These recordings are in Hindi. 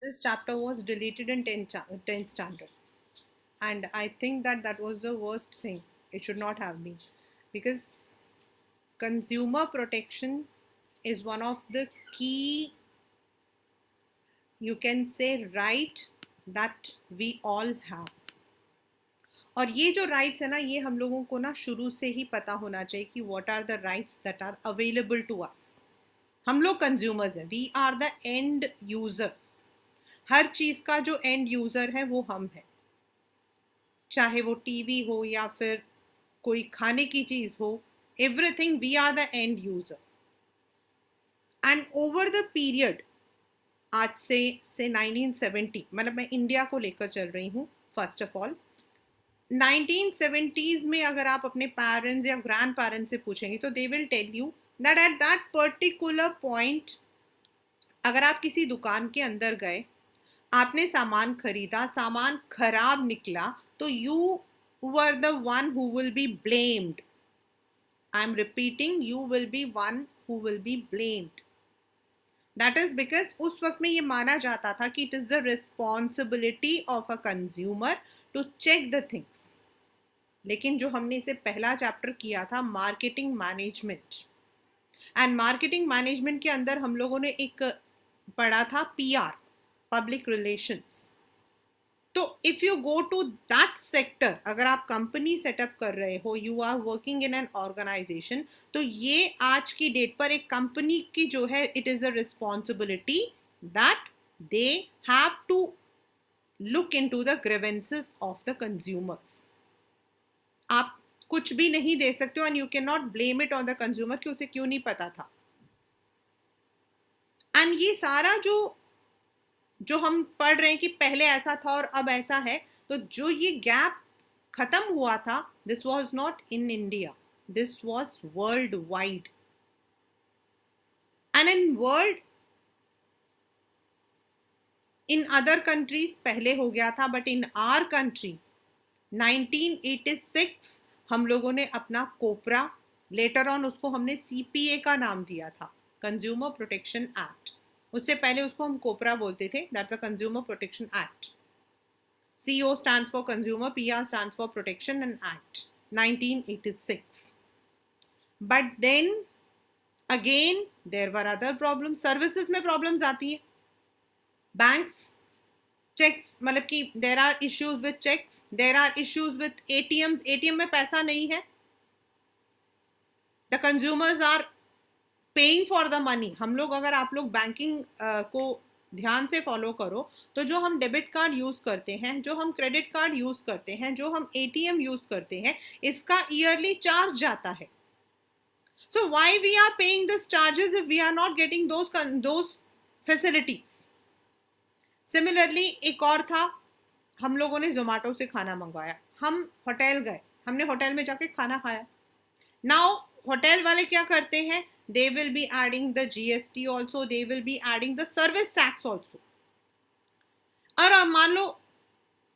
This chapter was deleted in 10th standard, and I think that that was the worst thing. It should not have been, because consumer protection is one of the key, you can say, right that we all have. और ये जो राइट्स है ना, ये हम लोगों को ना शुरू से ही पता होना चाहिए कि what are the rights that are available to us. हम लोग कंज्यूमर्स हैं, we are the end users. हर चीज का जो एंड यूजर है वो हम हैं. चाहे वो टीवी हो या फिर कोई खाने की चीज हो, everything we are the end user. And over the period, आज से 1970, मतलब मैं इंडिया को लेकर चल रही हूँ. फर्स्ट ऑफ ऑल 1970s में अगर आप अपने पेरेंट्स या ग्रैंड पेरेंट्स से पूछेंगे तो they will tell you that at that particular point, अगर आप किसी दुकान के अंदर गए, आपने सामान खरीदा, सामान खराब निकला, तो you were the one who will be blamed. I am repeating, you will be one who will be blamed. That is because उस वक्त में ये माना जाता था कि it is the responsibility of a consumer to check the things. लेकिन जो हमने इसे पहला चैप्टर किया था, marketing management, and marketing management के अंदर हम लोगों ने एक पढ़ा था पीआर, पब्लिक रिलेशंस. तो if you go to that sector, अगर आप कंपनी सेटअप कर रहे हो, you are working in an organisation, तो ये आज की डेट पर एक कंपनी की जो है, it is a responsibility that they have to look into the grievances of the consumers. आप कुछ भी नहीं दे सकते हो, and you can not blame it on the consumer कि उसे क्यों नहीं पता था. एंड ये सारा जो जो हम पढ़ रहे हैं कि पहले ऐसा था और अब ऐसा है, तो जो ये गैप खत्म हुआ था, this was not in India, this was world wide. And in world, in other countries पहले हो गया था, बट इन आर कंट्री 1986 हम लोगों ने अपना कोपरा, लेटर ऑन उसको हमने सीपीए का नाम दिया था, कंज्यूमर प्रोटेक्शन एक्ट. उससे पहले उसको हम कोपरा बोलते थे, that's a consumer protection act. CO stands for consumer, PR stands for protection and act, 1986. But then again there were other problems. Services में problems आती है. Banks चेक्स, मतलब कि there are issues with cheques, there are issues with ATMs. ATM में पैसा नहीं है, the consumers are paying for the money. हम लोग, अगर आप लोग बैंकिंग को ध्यान से फॉलो करो, तो जो हम डेबिट कार्ड यूज करते हैं, जो हम क्रेडिट कार्ड यूज करते हैं, जो हम एटीएम यूज करते हैं, इसका ईयरली चार्ज जाता है. So why we are paying this charges if we are not getting those facilities. Similarly एक और था, हम लोगों ने जोमेटो से खाना मंगवाया, हम होटल गए, हमने होटल में जाके खाना खाया. नाउ होटल वाले क्या करते हैं, दे will be adding the GST also, they will be adding the service tax also. और मान लो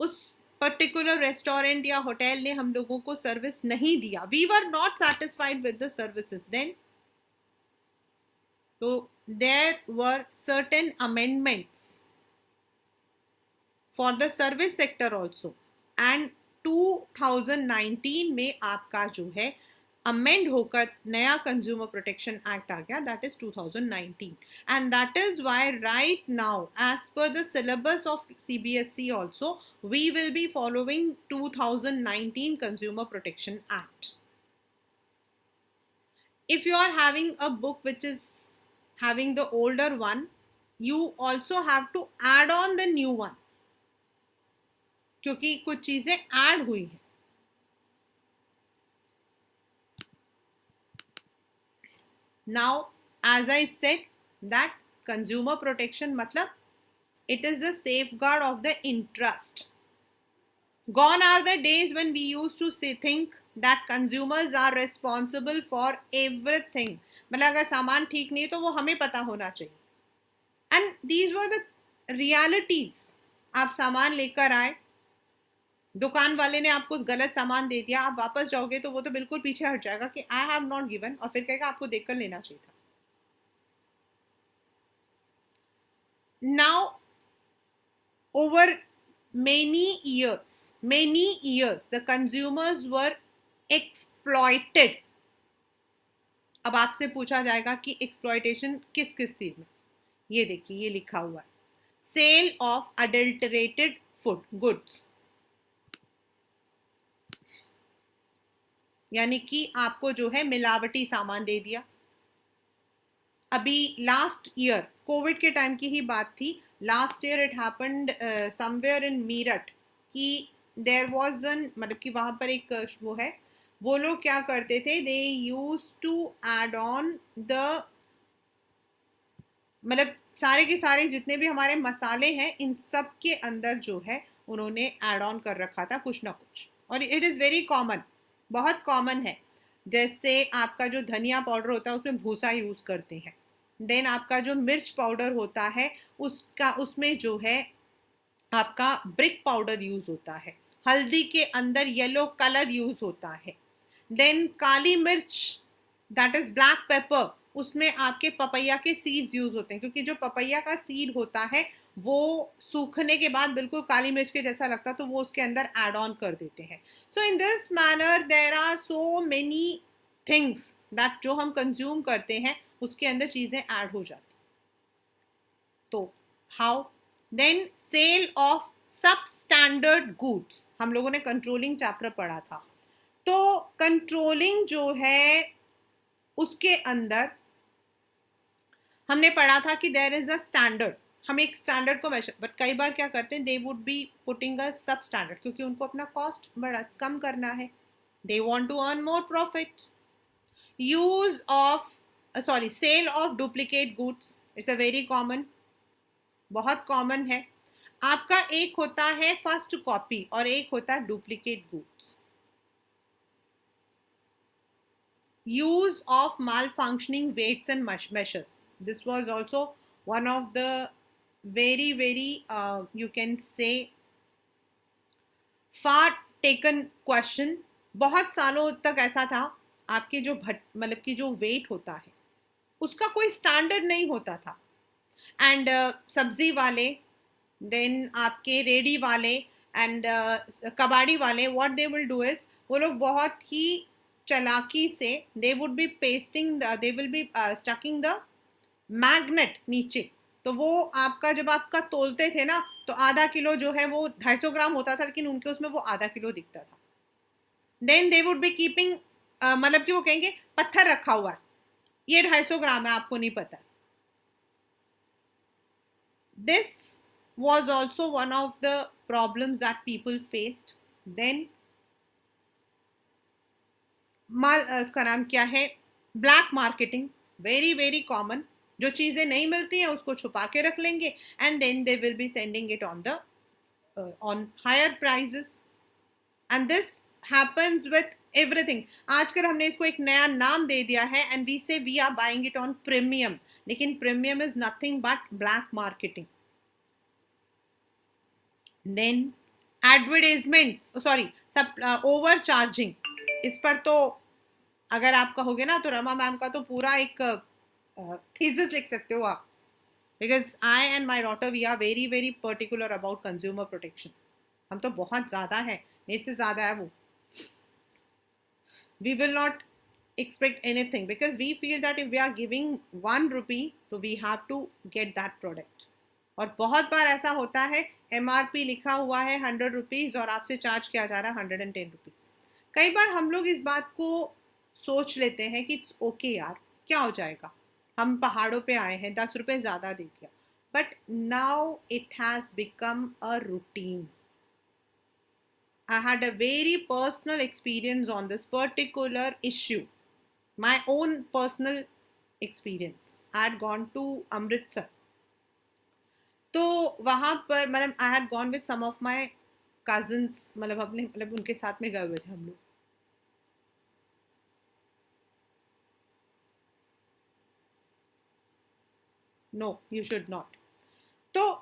उस पर्टिकुलर रेस्टोरेंट या होटल ने हम लोगों को सर्विस नहीं दिया, we were not satisfied with the services, then तो there were certain amendments for the service sector also. And 2019 में आपका जो है अमेंड होकर नया कंज्यूमर प्रोटेक्शन एक्ट आ गया, that is 2019. And that is why right now, as per the syllabus of CBSE also, we will be following 2019 consumer protection act. If you are having a book which is having the older one, you also have to add on the new one, क्योंकि कुछ चीजें ऐड हुई हैं. Now, as I said, that consumer protection मतलब it is the safeguard of the interest. Gone are the days when we used to think that consumers are responsible for everything. मतलब अगर सामान ठीक नहीं है तो वो हमें पता होना चाहिए. And these were the realities. आप सामान लेकर आए, दुकान वाले ने आपको गलत सामान दे दिया, आप वापस जाओगे तो वो तो बिल्कुल पीछे हट जाएगा कि आई हैव नॉट गिवन, और फिर कहेगा आपको देखकर लेना चाहिए था. Now Over many years, the consumers were exploited. अब आपसे पूछा जाएगा कि एक्सप्लॉयटेशन किस किस चीज में, ये देखिए ये लिखा हुआ है, sale of adulterated food goods, यानी कि आपको जो है मिलावटी सामान दे दिया। अभी लास्ट ईयर कोविड के टाइम की ही बात थी, last year it happened somewhere in Meerut कि देयर वाज एन, मतलब कि वहां पर एक वो है, वो लोग क्या करते थे, they used to add on the, मतलब सारे के सारे जितने भी हमारे मसाले हैं इन सब के अंदर जो है उन्होंने ऐड ऑन कर रखा था कुछ ना कुछ, और इट इज़ वेरी कॉमन, बहुत कॉमन है। जैसे आपका जो धनिया पाउडर होता है उसमें भूसा यूज़ करते हैं, देन आपका जो मिर्च पाउडर होता है उसका उसमें जो है आपका ब्रिक पाउडर यूज होता है, हल्दी के अंदर येलो कलर यूज होता है, देन काली मिर्च दैट इज ब्लैक पेपर, उसमें आपके पपैया के सीड्स यूज होते हैं, क्योंकि जो पपैया का सीड होता है वो सूखने के बाद बिल्कुल काली मिर्च के जैसा लगता है, तो वो उसके अंदर ऐड ऑन कर देते हैं। So in this manner there are so many things that जो हम कंज्यूम करते हैं उसके अंदर चीजें ऐड हो जाती। तो हाउ, देन सेल ऑफ सब स्टैंडर्ड गुड्स, हम लोगों ने कंट्रोलिंग चैप्टर पढ़ा था, तो कंट्रोलिंग जो है उसके अंदर हमने पढ़ा था कि देयर इज अ स्टैंडर्ड, हम एक स्टैंडर्ड को मेजर, बट कई बार क्या करते हैं, दे वुड बी पुटिंग अ सब स्टैंडर्ड, क्योंकि उनको अपना कॉस्ट बड़ा कम करना है, they want to earn more profit. Use of, sorry, sale of duplicate goods, it's a very common, बहुत कॉमन है। आपका एक होता है फर्स्ट कॉपी और एक होता है duplicate goods. use of malfunctioning weights and measures, this was also one of the very you can say far taken question, बहुत सालों तक ऐसा था, आपके जो मतलब कि जो वेट होता है उसका कोई स्टैंडर्ड नहीं होता था, एंड सब्जी वाले, देन आपके रेडी वाले एंड कबाड़ी वाले, what they will do is, वो लोग बहुत ही चालाकी से they would be pasting, they will be sticking the magnet नीचे, तो वो आपका जब आपका तोलते थे ना तो आधा किलो जो है वो 250 ग्राम होता था, लेकिन उनके उसमें वो आधा किलो दिखता था। Then they would be keeping, मतलब कि वो कहेंगे पत्थर रखा हुआ है, ये 250 ग्राम है, आपको नहीं पता। This was also one of the problems that people faced. Then इसका नाम क्या है, ब्लैक मार्केटिंग, वेरी कॉमन, जो चीजें नहीं मिलती हैं उसको छुपा के रख लेंगे and then they will be sending it on the on higher prices, and this happens with everything. आजकल हमने इसको एक नया नाम दे दिया है and we say we are buying it on premium, लेकिन premium is nothing but black marketing. Then advertisements, sorry, सब ओवर चार्जिंग, इस पर तो अगर आप कहोगे ना तो रमा मैम का तो पूरा एक थीसिस लिख सकते हो आप, because I and my daughter we are very particular about consumer protection, हम तो बहुत ज़्यादा है, मेरे से ज़्यादा है वो। we will not expect anything because we feel that if we are giving 1 rupee so we have to get that product, और बहुत बार ऐसा होता है MRP लिखा हुआ है 100 रुपीज़ और आपसे चार्ज किया जा रहा है 110 रुपीज़। कई बार हम लोग इस बात को सोच लेते हैं कि इट्स ओके यार, क्या हो जाएगा, हम पहाड़ों पे आए हैं, 10 रुपए ज़्यादा दे दिया, but now it has become a routine. I had a very personal experience on this particular issue. My own personal experience. I had gone to Amritsar. तो वहाँ पर मतलब I had gone with some of my cousins, मतलब अपने मतलब उनके साथ में गए हुए थे हम लोग। No you should not. तो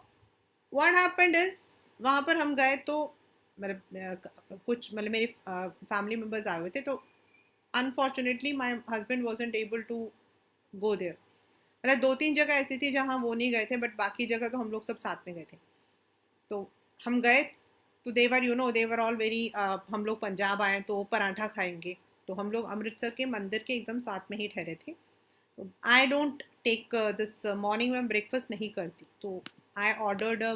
व्हाट हैपेंड इज, वहाँ पर हम गए तो मतलब कुछ मतलब मेरे फैमिली मेम्बर्स आए हुए थे, तो unfortunately my husband wasn't able to go there, मतलब 2-3 जगह ऐसी थी जहाँ वो नहीं गए थे, बट बाकी जगह तो हम लोग सब साथ में गए थे। तो हम गए, तो देवर देवर ऑल वेरी, हम लोग पंजाब आए तो पराठा खाएंगे, तो हम लोग अमृतसर के मंदिर के एकदम साथ में ही ठहरे थे। तो I don't take this morning में ब्रेकफास्ट नहीं करती, तो आई ऑर्डर्ड अ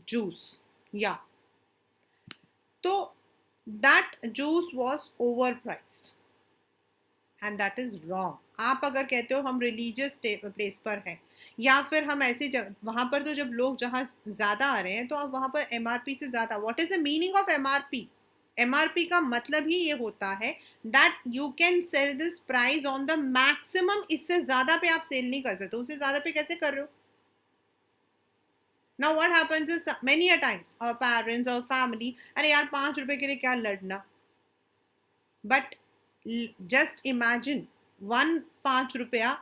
जूस, या तो that juice was over priced and that is wrong. आप अगर कहते हो हम रिलीजियस प्लेस पर हैं, या फिर हम ऐसे वहां पर, तो जब लोग जहाँ ज्यादा आ रहे हैं तो आप वहां पर एमआरपी से ज्यादा, what is the meaning of MRP? MRP का मतलब ही ये होता है that you can sell this price on the maximum, इससे ज्यादा पे आप सेल नहीं कर सकते, उससे ज्यादा पे कैसे कर रहे हो? Now what happens is many a times our parents और फैमिली, अरे यार 5 रुपए के लिए क्या लड़ना, बट जस्ट इमेजिन 5 रुपया,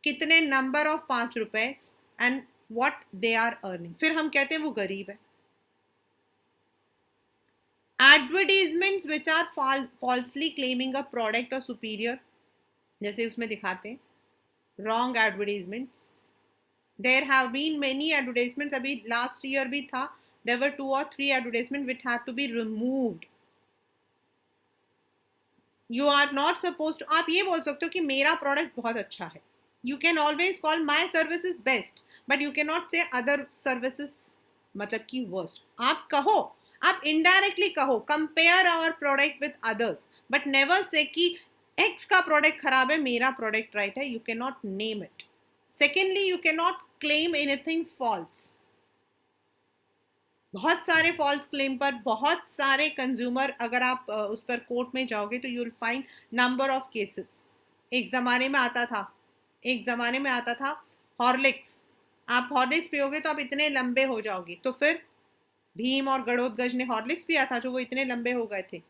कितने नंबर ऑफ 5 रुपए, and what they are earning, फिर हम कहते हैं वो गरीब है। Advertisements which are falsely claiming a product और सुपीरियर, जैसे उसमें दिखाते हैं wrong advertisements. There have been many advertisements, अभी लास्ट ईयर भी था, there were 2 or 3 advertisement which had to be removed. You are not suppose to, आप ये बोल सकते हो कि मेरा प्रोडक्ट बहुत अच्छा है, you can always call my service is best, but you can not say other services मतलब कि वर्स्ट। आप कहो, आप इनडायरेक्टली कहो compare our product with others, but never say कि एक्स का प्रोडक्ट खराब है, मेरा प्रोडक्ट राइट है, you can not name it. Secondly, you can not claim anything false. बहुत सारे फॉल्स क्लेम पर बहुत सारे कंज्यूमर, अगर आप उस पर कोर्ट में जाओगे तो you will find number of cases. एक ज़माने में आता था, एक ज़माने में आता था हॉर्लिक्स, आप हॉर्लिक्स पियोगे तो आप इतने लंबे हो जाओगे, तो फिर भीम और गणोत्कच ने हॉर्लिक्स पिया था जो वो इतने लंबे हो गए थे।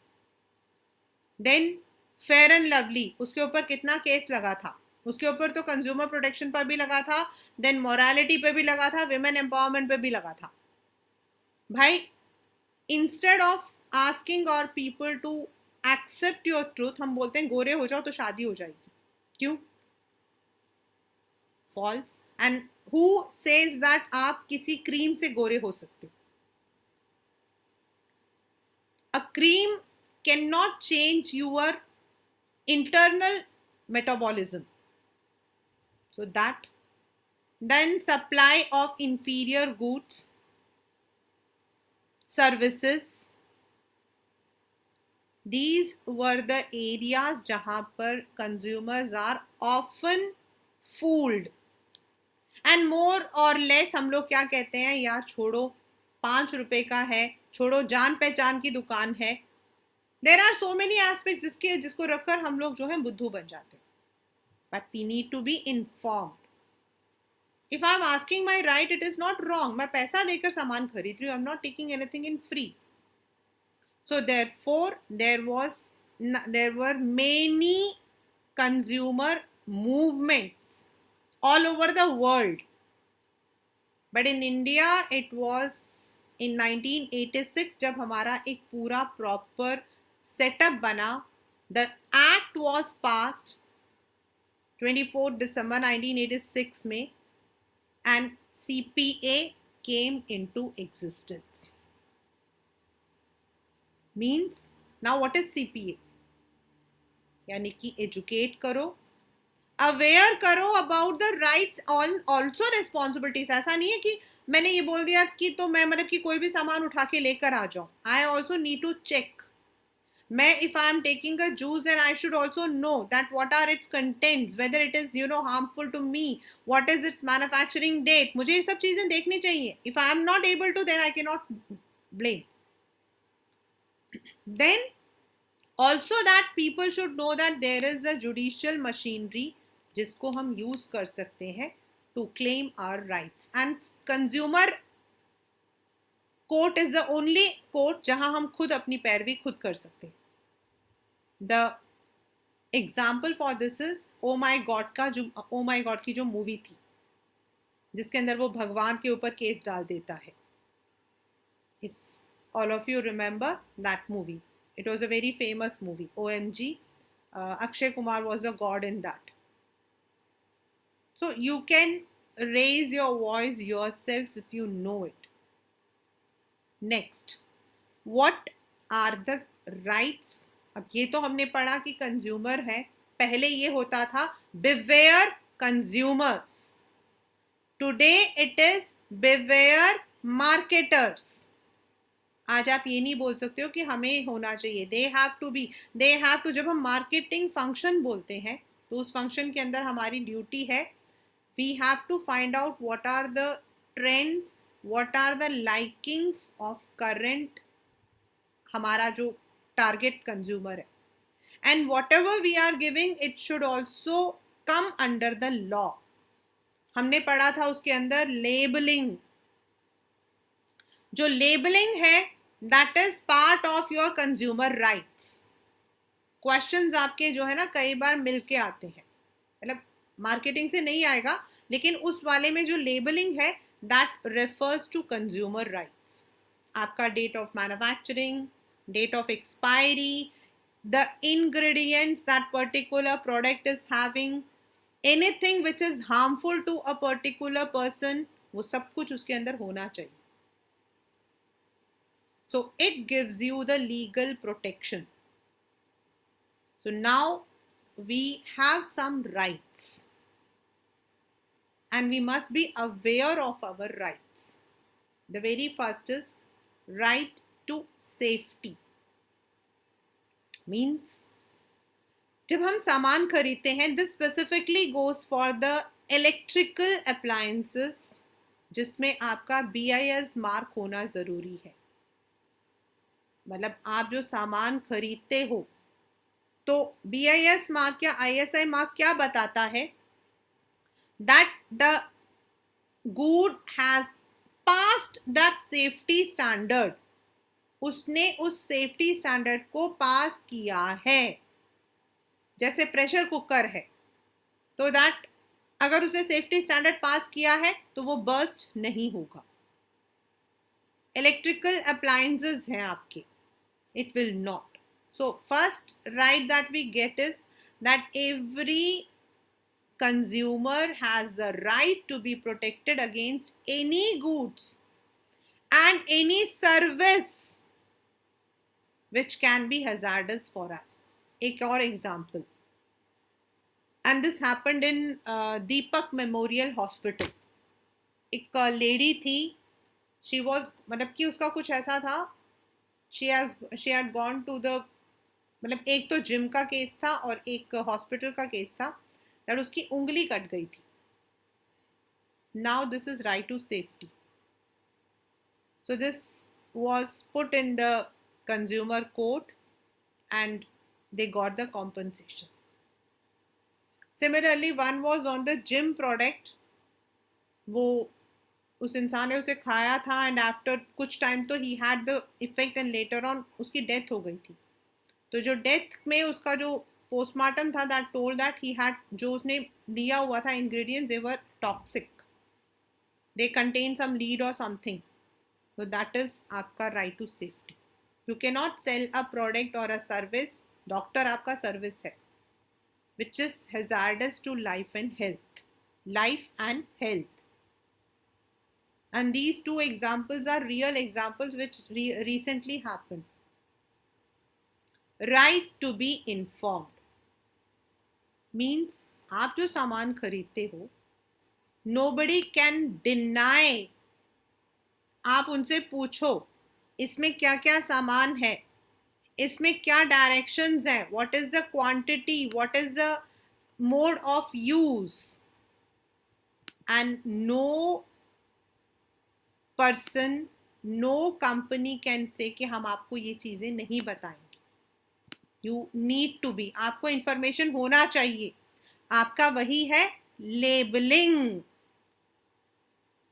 देन फेयर एंड लवली, उसके ऊपर कितना केस लगा था, उसके ऊपर तो कंज्यूमर प्रोटेक्शन पर भी लगा था, देन मोरालिटी पे भी लगा था, विमेन एम्पावरमेंट पे भी लगा था। भाई, इंस्टेड ऑफ आस्किंग और people to accept your truth, हम बोलते हैं गोरे हो जाओ तो शादी हो जाएगी। क्यों? False. And who says that आप किसी क्रीम से गोरे हो सकते हो? A cream can not change your internal metabolism, so that, then supply of inferior goods, services, these were the areas जहां पर consumers are often fooled, and more or less हम लोग क्या कहते हैं, यार छोड़ो 5 रुपए का है, छोड़ो जान पहचान की दुकान है। There are so many aspect जिसको रखकर हम लोग जो है बुद्धू बन जाते हैं, but we need to be informed. If I am asking my right, it is not wrong, मैं पैसा देकर सामान खरीद रही हूँ, I am not taking anything in free. So therefore, there were many consumer movements all over the world. But in India, it was in 1986 जब हमारा एक पूरा proper setup बना. The act was passed 24 December 1986 में, and CPA came into existence. Means, now what is CPA? यानी कि एजुकेट करो, अवेयर करो about the rights on also responsibilities. ऐसा नहीं है कि मैंने ये बोल दिया कि तो मैं मतलब कि कोई भी सामान उठा के लेकर आ जाऊं, I also need to check. मैं if I am taking a juice and I should also know that what are its contents, whether it is harmful to me, what is its manufacturing date, मुझे ये सब चीजें देखनी चाहिए। If I am not able to, then I can not blame. Then also that people should know that there is a judicial machinery जिसको हम यूज कर सकते हैं to claim our rights, and consumer court is the only court जहां हम खुद अपनी पैरवी खुद कर सकते हैं। the example for this is oh my god का जो oh my god की जो मूवी थी जिसके अंदर वो भगवान के ऊपर केस डाल देता है, if all of you remember that movie, it was a very famous movie, OMG, Akshay Kumar was a god in that. So you can raise your voice yourselves if you know it. Next, what are the rights. अब ये तो हमने पढ़ा कि कंज्यूमर है, पहले ये होता था beware consumers, today it is beware marketers. आज आप ये नहीं बोल सकते हो कि हमें होना चाहिए, दे हैव टू। जब हम मार्केटिंग फंक्शन बोलते हैं तो उस फंक्शन के अंदर हमारी ड्यूटी है, we have to find out what are the trends, what are the likings of current, हमारा जो टारगेट कंज्यूमर है, and whatever we are giving it should also come under the law. हमने पढ़ा था उसके अंदर लेबलिंग। जो लेबलिंग है that is part of your consumer rights. Questions आपके जो है ना कई बार मिलके आते हैं, मतलब मार्केटिंग से नहीं आएगा, लेकिन उस वाले में जो लेबलिंग है that refers to consumer rights. आपका date of manufacturing, date of expiry, the ingredients that particular product is having, anything which is harmful to a particular person, वो सब कुछ उसके अंदर होना चाहिए। So it gives you the legal protection. So now we have some rights and we must be aware of our rights. The very first is right to safety. Means जब हम सामान खरीदते हैं, this specifically goes for the electrical appliances, जिसमें आपका BIS मार्क होना ज़रूरी है। मतलब आप जो सामान खरीदते हो तो BIS मार्क या ISI मार्क क्या बताता है, that the good has passed that safety standard, उसने उस सेफ्टी स्टैंडर्ड को पास किया है। जैसे प्रेशर कुकर है, तो दैट अगर उसने सेफ्टी स्टैंडर्ड पास किया है तो वो बर्स्ट नहीं होगा। इलेक्ट्रिकल अप्लायंसेस हैं आपके, it will not. So first right that we get is that every consumer has the right to be protected against any goods and any service which can be hazardous for us. एक और example, and this happened in Deepak memorial hospital. एक लेडी थी, शी वॉज, मतलब कि उसका कुछ ऐसा था, she had gone to the, मतलब एक तो जिम का केस था और एक हॉस्पिटल का केस था, दैट उसकी उंगली कट गई थी। Now this is right to safety. So this was put in the consumer court and they got the compensation. Similarly, one was on the gym product, वो उस इंसान ने उसे खाया था एंड आफ्टर कुछ टाइम तो he had the effect and later on उसकी डेथ हो गई थी। तो जो डेथ में उसका जो पोस्टमार्टम था that told that he had, जो उसने लिया हुआ था ingredients, they were toxic, they contain some lead और समथिंग। तो दैट इज आपका right to safety. You cannot sell a product or a service, doctor आपका सर्विस है, which is hazardous to life and health. Life and health. And these two examples are real examples which recently happened. Right to be informed means आप जो सामान खरीदते हो, nobody can deny, आप उनसे पूछो इसमें क्या क्या सामान है, इसमें क्या डायरेक्शंस हैं, what is the quantity, what is the mode of use, and no person, no company can say कि हम आपको ये चीजें नहीं बताएंगे। यू नीड टू बी, आपको इंफॉर्मेशन होना चाहिए। आपका वही है labelling,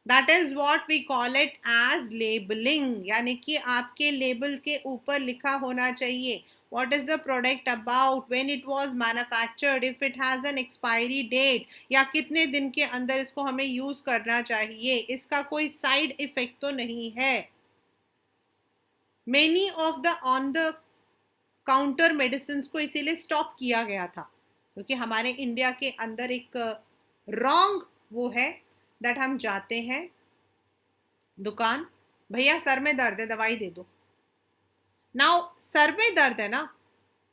that is what we call it as labelling, यानी कि आपके लेबल के ऊपर लिखा होना चाहिए what is the product about, when it was manufactured, if it has an expiry date, या कितने दिन के अंदर इसको हमें यूज करना चाहिए, इसका कोई साइड इफेक्ट तो नहीं है। Many of the on the counter medicine को इसीलिए स्टॉप किया गया था क्योंकि हमारे इंडिया के अंदर एक रॉन्ग वो है दैट हम जाते हैं दुकान, भैया सर में दर्द है, दवाई दे दो। नाउ सर में दर्द है ना,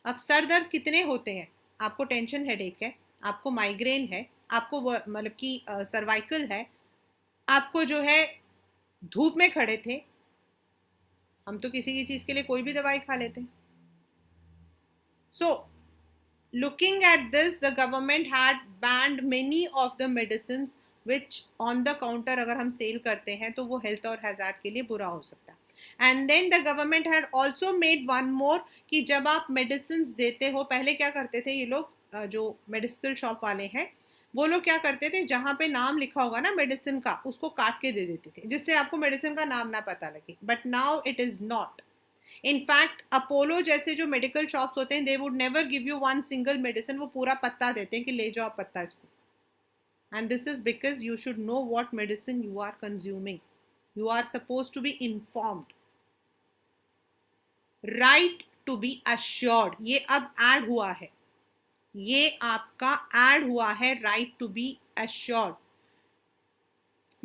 अब सर दर्द कितने होते हैं? आपको टेंशन हेडेक है, आपको माइग्रेन है, आपको मतलब कि सर्वाइकल है, आपको जो है धूप में खड़े थे, हम तो किसी की चीज के लिए कोई भी दवाई खा लेते हैं। सो looking at this, the government had banned many of the medicines which on the counter अगर हम सेल करते हैं तो वो हेल्थ और हैजार्ड के लिए बुरा हो सकता है। And then the government had also made one more कि जब आप मेडिसिन देते हो, पहले क्या करते थे ये लोग, जो मेडिकल शॉप वाले हैं वो लोग क्या करते थे, जहाँ पे नाम लिखा होगा ना मेडिसिन का, उसको काट के दे देते थे जिससे आपको मेडिसिन का नाम ना पता लगे। But now it is not. In fact Apollo जैसे जो मेडिकल शॉप्स होते हैं, they would never give you one single medicine, वो पूरा पत्ता देते हैं कि ले जाओ पत्ता इसको। And this is because you should know what medicine you are consuming, you are suppose to be informed. Right to be assured, ये अब ऐड हुआ है, ये आपका ऐड हुआ है, right to be assured.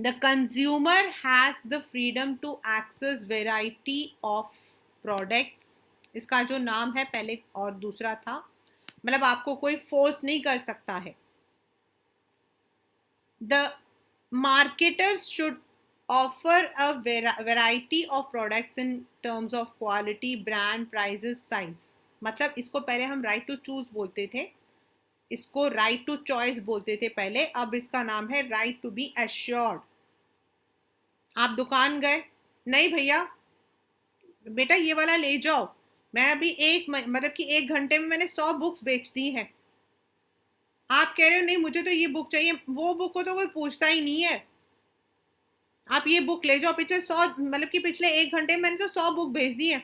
The consumer has the freedom to access variety of products. इसका जो नाम है पहले और दूसरा था, मतलब आपको कोई फोर्स नहीं कर सकता है। The marketers should offer a variety of products in terms of quality, brand, prices, size. मतलब इसको पहले हम राइट टू चूज बोलते थे, इसको राइट टू चॉइस बोलते थे पहले, अब इसका नाम है राइट टू बी एश्योर्ड। आप दुकान गए, नहीं भैया बेटा ये वाला ले जाओ, मैं अभी मतलब कि 1 घंटे में मैंने 100 बुक्स बेच दी हैं। आप कह रहे हो नहीं मुझे तो ये बुक चाहिए, वो बुक को तो कोई पूछता ही नहीं है, आप ये बुक ले जाओ, पिछले 100 मतलब कि पिछले 1 घंटे में मैंने तो 100 बुक भेज दी है।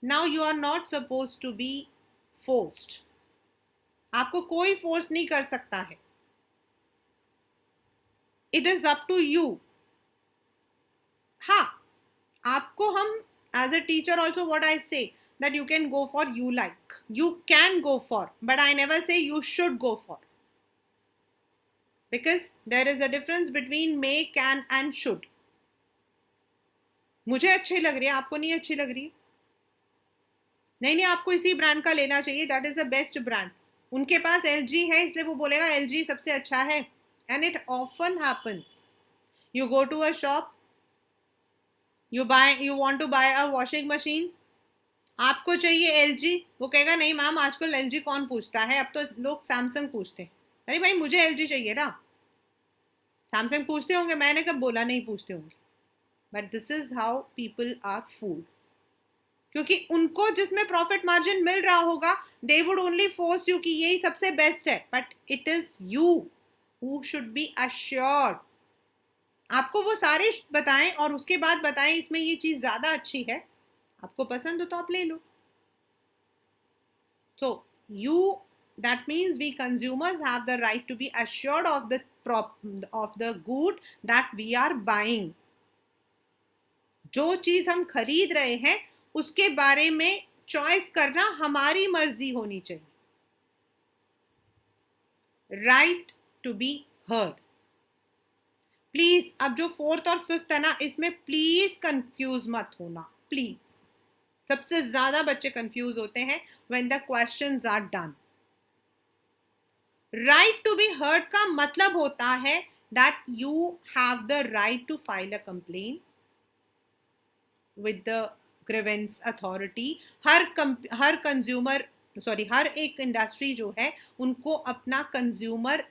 Now you are not suppose to be forced, आपको कोई फोर्स नहीं कर सकता है, it is up to you. हाँ, आपको हम as a teacher also what I say that you can go for, you like, you can go for, but I never say you should go for, because there is a difference between may, can and should। मुझे अच्छी लग रही है, आपको नहीं अच्छी लग रही है, नहीं नहीं आपको इसी ब्रांड का लेना चाहिए, that is the best brand. उनके पास LG है इसलिए वो बोलेगा LG सबसे अच्छा है। And it often happens, you go to a shop, you want to buy a washing machine, आपको चाहिए LG, वो कहेगा नहीं मैम आजकल LG कौन पूछता है, अब तो लोग सैमसंग पूछते हैं। अरे भाई मुझे LG चाहिए ना, सैमसंग पूछते होंगे, मैंने कब बोला नहीं पूछते होंगे। But this is how people are fooled, क्योंकि उनको जिसमें प्रॉफिट मार्जिन मिल रहा होगा, they would only force you कि यही सबसे बेस्ट है, but it is you who should be assured. आपको वो सारे बताएं और उसके बाद बताएं इसमें ये चीज ज्यादा अच्छी है, आपको पसंद हो तो आप ले लो। So you, that means we consumers have the right to be assured of the good that we are buying। जो चीज हम खरीद रहे हैं उसके बारे में चॉइस करना हमारी मर्जी होनी चाहिए। Right to be heard. Please अब जो 4th और 5th है ना, इसमें प्लीज कंफ्यूज मत होना, प्लीज। सबसे ज्यादा बच्चे कंफ्यूज होते हैं when the questions are done. Right to be heard का मतलब होता है that you have the right to file a complain with the grievance authority. हर कंज्यूमर हर एक इंडस्ट्री जो है उनको अपना कंज्यूमर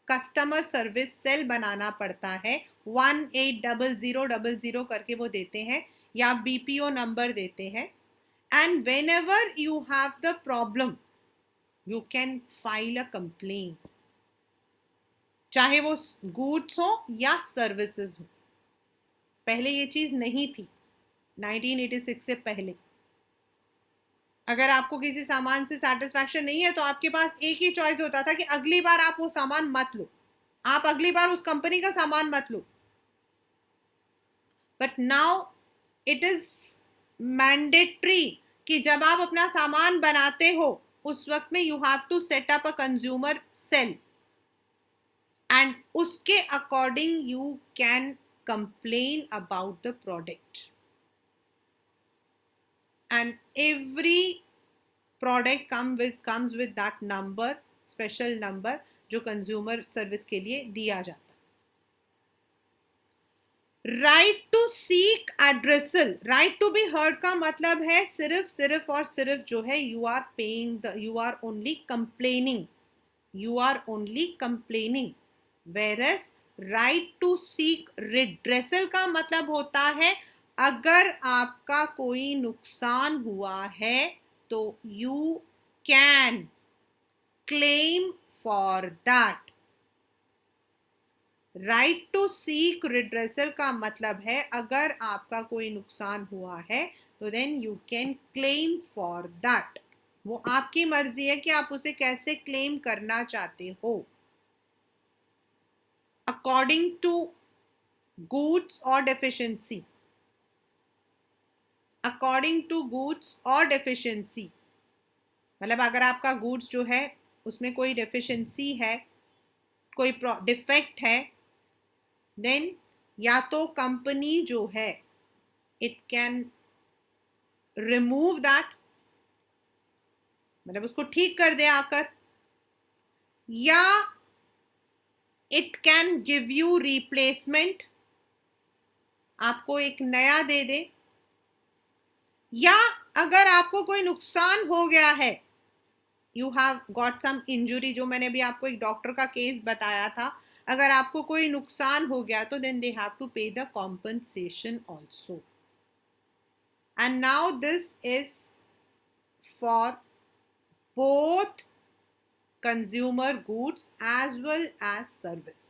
कस्टमर सर्विस सेल बनाना पड़ता है, 180000 करके वो देते हैं, या BPO नंबर देते हैं। And when ever you have the problem you can file a complain, चाहे वो गुड्स हो या सर्विसेज हो। पहले ये चीज नहीं थी, 1986 से पहले। अगर आपको किसी सामान से सेटिस्फैक्शन नहीं है तो आपके पास एक ही चॉइस होता था कि अगली बार आप वो सामान मत लो, आप अगली बार उस कंपनी का सामान मत लो। But now it is mandatory कि जब आप अपना सामान बनाते हो उस वक्त में you have to set up a consumer cell, and उसके according you can complain about the product. And every product comes with that number, special number, जो कंज्यूमर सर्विस के लिए दिया जाता है. Right to seek redressal, right to be heard का मतलब है सिर्फ और सिर्फ जो है you are only complaining, whereas right to seek redressal का मतलब होता है अगर आपका कोई नुकसान हुआ है तो you can claim for that. Right to seek redressal का मतलब है अगर आपका कोई नुकसान हुआ है तो then you can claim for that. वो आपकी मर्जी है कि आप उसे कैसे क्लेम करना चाहते हो. अकॉर्डिंग टू गुड्स और डेफिशिएंसी, अकॉर्डिंग टू गुड्स और डेफिशिएंसी मतलब अगर आपका गुड्स जो है उसमें कोई डेफिशिएंसी है, कोई डिफेक्ट है, देन या तो कंपनी जो है इट कैन रिमूव दैट, मतलब उसको ठीक कर दे आकर, या it can give you replacement, आपको एक नया दे दे, या अगर आपको कोई नुकसान हो गया है, you have got some injury, जो मैंने भी आपको एक डॉक्टर का केस बताया था, अगर आपको कोई नुकसान हो गया तो देन दे हैव टू पे the compensation also. And now this is for both consumer goods as well as service.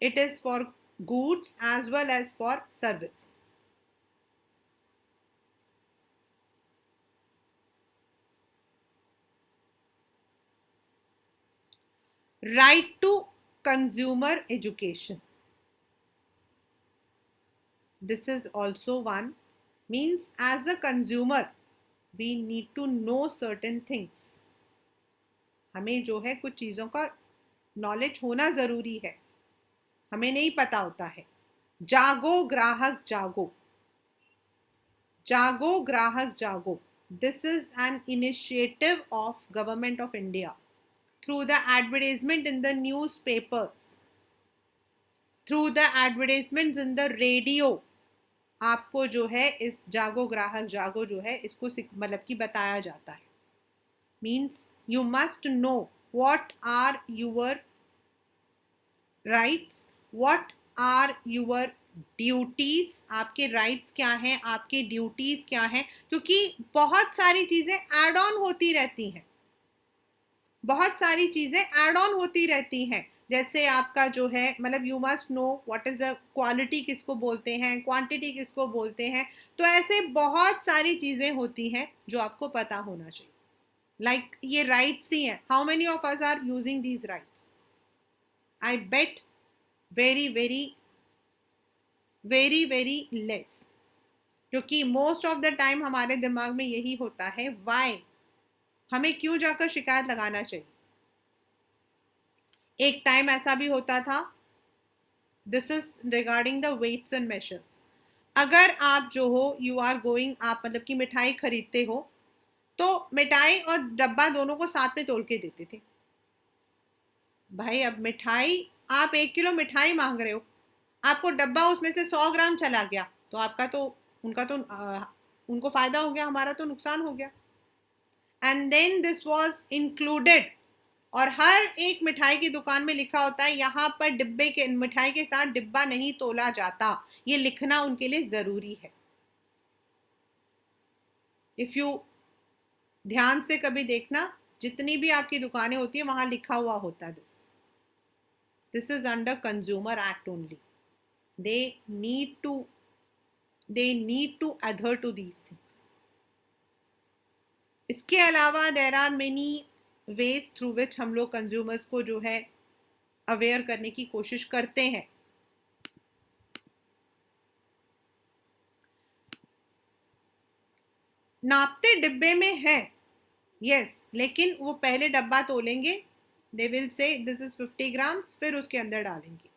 It is for goods as well as for service. Right to consumer education. This is also one, means as a consumer we need to know certain things. हमें जो है कुछ चीज़ों का नॉलेज होना ज़रूरी है, हमें नहीं पता होता है. जागो ग्राहक जागो, जागो ग्राहक जागो. This is an initiative of Government of India through the advertisement in the newspapers, through the advertisements in the radio. आपको जो है इस जागो ग्राहक जागो जो है इसको मतलब कि बताया जाता है. Means you must know what are your rights, what are your duties. आपके राइट्स क्या हैं, आपके ड्यूटीज क्या हैं, क्योंकि बहुत सारी चीजें एड ऑन होती रहती हैं, बहुत सारी चीजें एड ऑन होती रहती हैं. जैसे आपका जो है मतलब you must know what is the quality किसको बोलते हैं, क्वांटिटी किसको बोलते हैं. तो ऐसे बहुत सारी चीजें होती हैं जो आपको पता होना चाहिए. लाइक ये राइट्स ही हैं. How many of us are using these rights? I bet very very very very less, क्योंकि मोस्ट ऑफ द टाइम हमारे दिमाग में यही होता है व्हाई, हमें क्यों जाकर शिकायत लगाना चाहिए. एक टाइम ऐसा भी होता था, this is regarding the weights and measures. अगर आप जो हो यू आर गोइंग, आप मतलब कि मिठाई खरीदते हो तो मिठाई और डब्बा दोनों को साथ में तोल के देते थे. भाई अब मिठाई, आप 1 किलो मिठाई मांग रहे हो, आपको डब्बा उसमें से 100 ग्राम चला गया तो आपका तो उनका तो उनको फायदा हो गया, हमारा तो नुकसान हो गया. And then this was included, और हर एक मिठाई की दुकान में लिखा होता है यहाँ पर डिब्बे के मिठाई के साथ डिब्बा नहीं तोला जाता. ये लिखना उनके लिए जरूरी है. इफ यू ध्यान से कभी देखना, जितनी भी आपकी दुकानें होती है वहां लिखा हुआ होता है this is under consumer act only. They need to adhere to these things. इसके अलावा there are many ways through which हम लोग कंज्यूमर्स को जो है अवेयर करने की कोशिश करते हैं. नापते डिब्बे में है, यस, लेकिन वो पहले डब्बा तोलेंगे, they will say this is 50 grams, फिर उसके अंदर डालेंगे,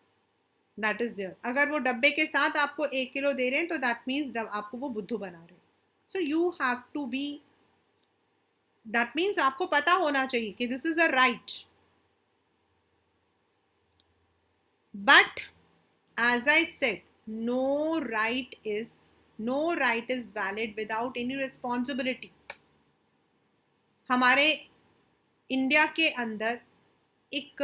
दैट इज देयर। अगर वो डब्बे के साथ आपको 1 किलो दे रहे हैं तो दैट मीन्स आपको वो बुद्धू बना रहे हैं। So you have to be, that means आपको पता होना चाहिए कि this is a right, but as I said, no right is valid without any responsibility. हमारे इंडिया के अंदर एक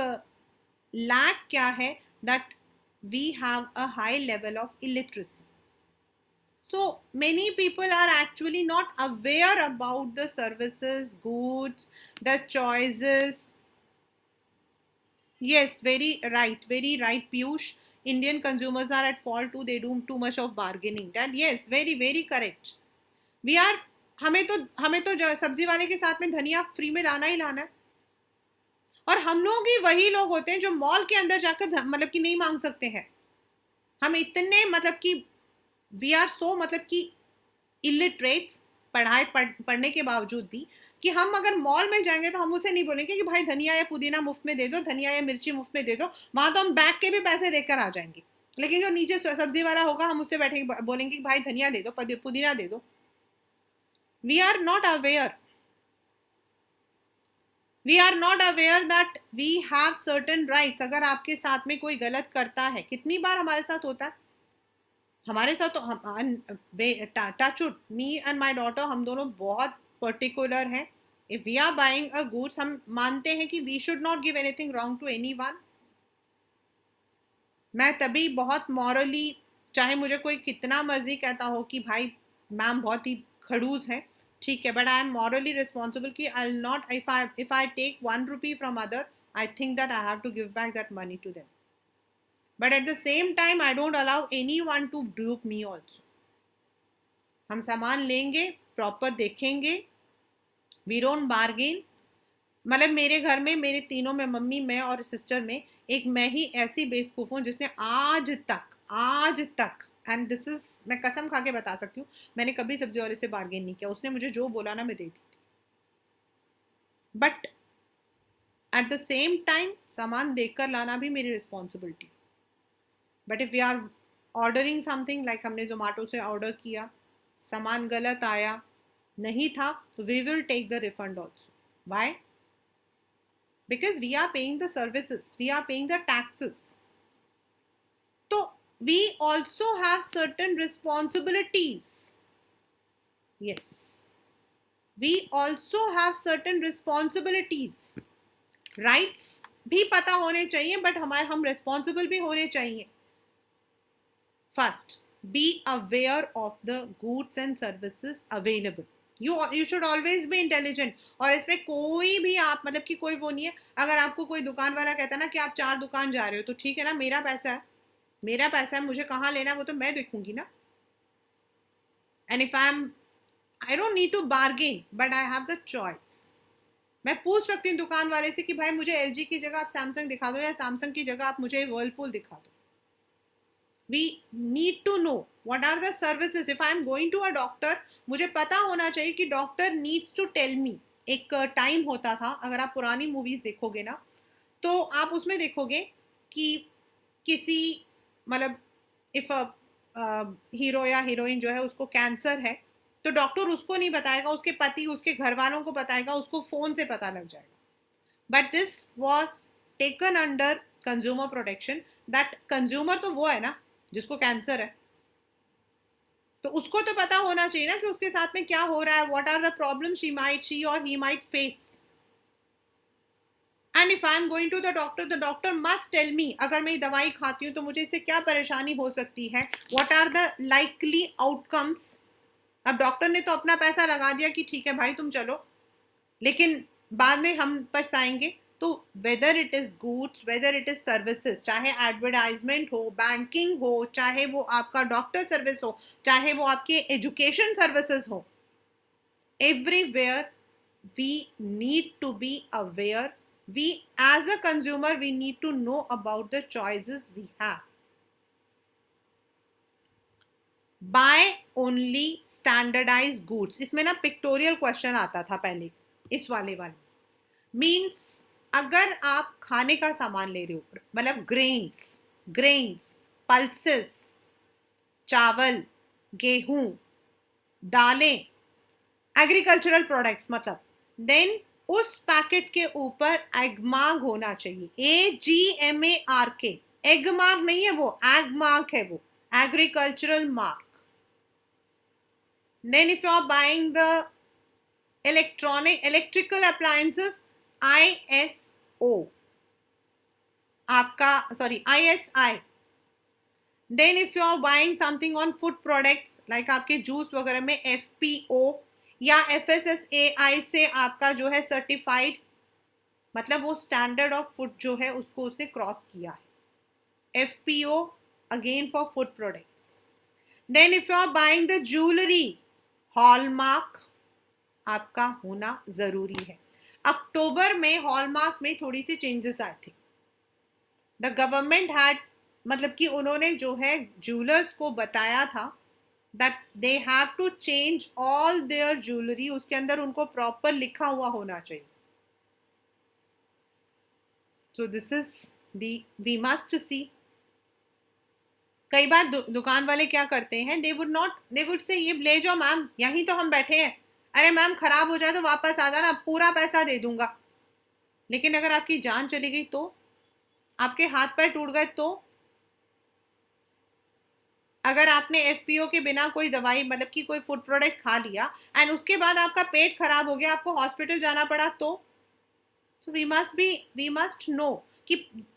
लैक क्या है, that we have a high level of illiteracy. So many people are actually not aware about the services, goods, the choices. Yes, very right, Piyush. Indian consumers are at fault too. They do too much of bargaining. That yes, very correct. We are, हमें तो सब्जी वाले के साथ में धनिया फ्री में लाना ही लाना है। और हम लोग ही वही लोग होते हैं जो मॉल के अंदर जाकर मतलब कि नहीं मांग सकते हैं। हम इतने मतलब कि वी आर सो मतलब कि इलिटरेट्स, पढ़ने के बावजूद भी, कि हम अगर मॉल में जाएंगे तो हम उसे नहीं बोलेंगे कि भाई धनिया या पुदीना मुफ्त में दे दो, धनिया या मिर्ची मुफ्त में दे दो। वहां तो हम बैग के भी पैसे देकर आ जाएंगे, लेकिन जो नीचे सब्जी वाला होगा हम उससे बैठेंगे, बोलेंगे कि भाई धनिया दे दो, पुदीना दे दो। We are not aware, we are not aware that we have certain rights. अगर आपके साथ में कोई गलत करता है, कितनी बार हमारे साथ होता है, हमारे साथ तो हम touch wood, me and my daughter, हम दोनों बहुत पर्टिकुलर हैं। If we are buying a goods, हम मानते हैं कि we should not give anything wrong to anyone. मैं तभी बहुत मॉरली, चाहे मुझे कोई कितना मर्जी कहता हो कि भाई मैम बहुत ही खड़ूस है, ठीक है, but I am morally responsible कि I will not, if I take 1 rupee from other, I think that I have to give back that money to them, but at the same time I don't allow anyone to dupe me also. हम सामान लेंगे, प्रॉपर देखेंगे, वी डोंट बार्गेन। मतलब मेरे घर में, मेरे तीनों में, मम्मी, मैं और सिस्टर में, एक मैं ही ऐसी बेवकूफ़ हूँ जिसने आज तक एंड दिस इज, मैं कसम खा के बता सकती हूँ, मैंने कभी सब्जी वाले से बार्गेन नहीं किया। उसने मुझे जो बोला ना मैं दे दी थी, but at the same time सामान देखकर लाना भी मेरी responsibility. But if we are ordering something, like हमने जोमेटो से ऑर्डर किया, सामान गलत आया, नहीं था, तो we will take the refund also. Why? Because we are paying the services, we are paying the taxes. So we also have certain responsibilities. Yes, we also have certain responsibilities. Rights भी पता होने चाहिए, but हम responsible भी होने चाहिए। First, be aware of the goods and services available. You should always be intelligent. और इसमें कोई भी आप मतलब कि कोई वो नहीं है। अगर आपको कोई दुकान वाला कहता है ना कि आप 4 दुकान जा रहे हो, तो ठीक है ना, मेरा पैसा है, मुझे कहाँ लेना है वो तो मैं देखूंगी ना। And if I don't need to bargain, but I have the choice. मैं पूछ सकती हूँ दुकान वाले से कि भाई मुझे एलजी की जगह आप सैमसंग दिखा दो, या सैमसंग की जगह आप मुझे वर्लपूल दिखा दो। We need to know what are the services. If I am going to a doctor, मुझे पता होना चाहिए कि doctor needs to tell me. एक टाइम होता था, अगर आप पुरानी मूवीज देखोगे ना, तो आप उसमें देखोगे कि किसी मतलब इफ हीरो या हीरोइन जो है उसको कैंसर है, तो डॉक्टर उसको नहीं बताएगा, उसके पति, उसके घर वालों को बताएगा, उसको फोन से पता लग जाएगा। But this was taken under consumer protection. That consumer तो वो है ना जिसको कैंसर है, तो उसको तो पता होना चाहिए ना कि उसके साथ में क्या हो रहा है, what are the problem she or he might face. And if I am going to the doctor must tell me, अगर मैं दवाई खाती हूँ तो मुझे इससे क्या परेशानी हो सकती है, what are the likely outcomes. अब डॉक्टर ने तो अपना पैसा लगा दिया कि ठीक है भाई तुम चलो, लेकिन बाद में हम पछताएंगे। तो weather it is goods, weather it is services, चाहे एडवर्टाइजमेंट हो, बैंकिंग हो, चाहे वो आपका डॉक्टर सर्विस हो, चाहे वो आपके एजुकेशन सर्विसेज हो, everywhere we need to be aware. We as a consumer, we need to know about the choices we have. Buy only standardized goods. इसमें ना पिक्टोरियल क्वेश्चन आता था पहले, इस वाले मीन्स अगर आप खाने का सामान ले रहे हो, मतलब ग्रेन्स, पल्सेस, चावल, गेहूं, दालें, एग्रीकल्चरल प्रोडक्ट्स, मतलब देन उस पैकेट के ऊपर एग मार्क होना चाहिए, AGMARK। एग मार्क नहीं है वो, एग मार्क है वो, agricultural mark. Then if you are buying the electrical appliances, ISO आपका, sorry ISI। Then if you are buying something on food products like आपके जूस वगैरह में FPO या FSSAI से आपका जो है सर्टिफाइड, मतलब वो स्टैंडर्ड ऑफ फूड जो है उसको उसने क्रॉस किया है। FPO again for food products. Then if you are buying the jewellery, hallmark आपका होना जरूरी है। अक्टूबर में हॉलमार्क में थोड़ी सी चेंजेस आए थे। द गवर्नमेंट हैड, मतलब कि उन्होंने जो है ज्वेलर्स को बताया था that they have to change all their jewellery, उसके अंदर उनको प्रॉपर लिखा हुआ होना चाहिए। So this is the we must see. कई बार दुकान वाले क्या करते हैं, दे वुड से ये ले जाओ मैम, यहीं तो हम बैठे हैं, अरे मैम खराब हो जाए तो वापस आ जाना, पूरा पैसा दे दूंगा। लेकिन अगर आपकी जान चली गई तो, आपके हाथ पैर टूट गए तो, अगर आपने FPO के बिना कोई दवाई, मतलब कि कोई फूड प्रोडक्ट खा लिया एंड उसके बाद आपका पेट खराब हो गया, आपको हॉस्पिटल जाना पड़ा तो वी मस्ट नो कि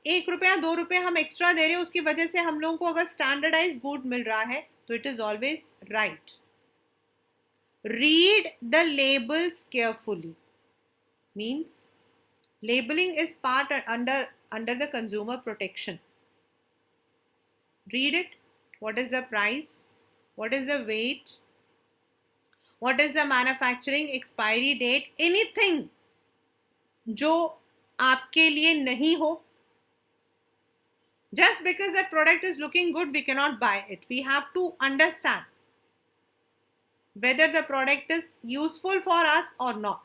1 रुपया 2 रुपये हम एक्स्ट्रा दे रहे हैं, उसकी वजह से हम लोगों को अगर स्टैंडर्डाइज गुड मिल रहा है तो it is always right. Read the labels carefully, means labeling is part under the consumer protection. Read it. What is the price, what is the weight, what is the manufacturing expiry date, anything जो आपके लिए नहीं हो। Just because that product is looking good, we cannot buy it. We have to understand whether the product is useful for us or not.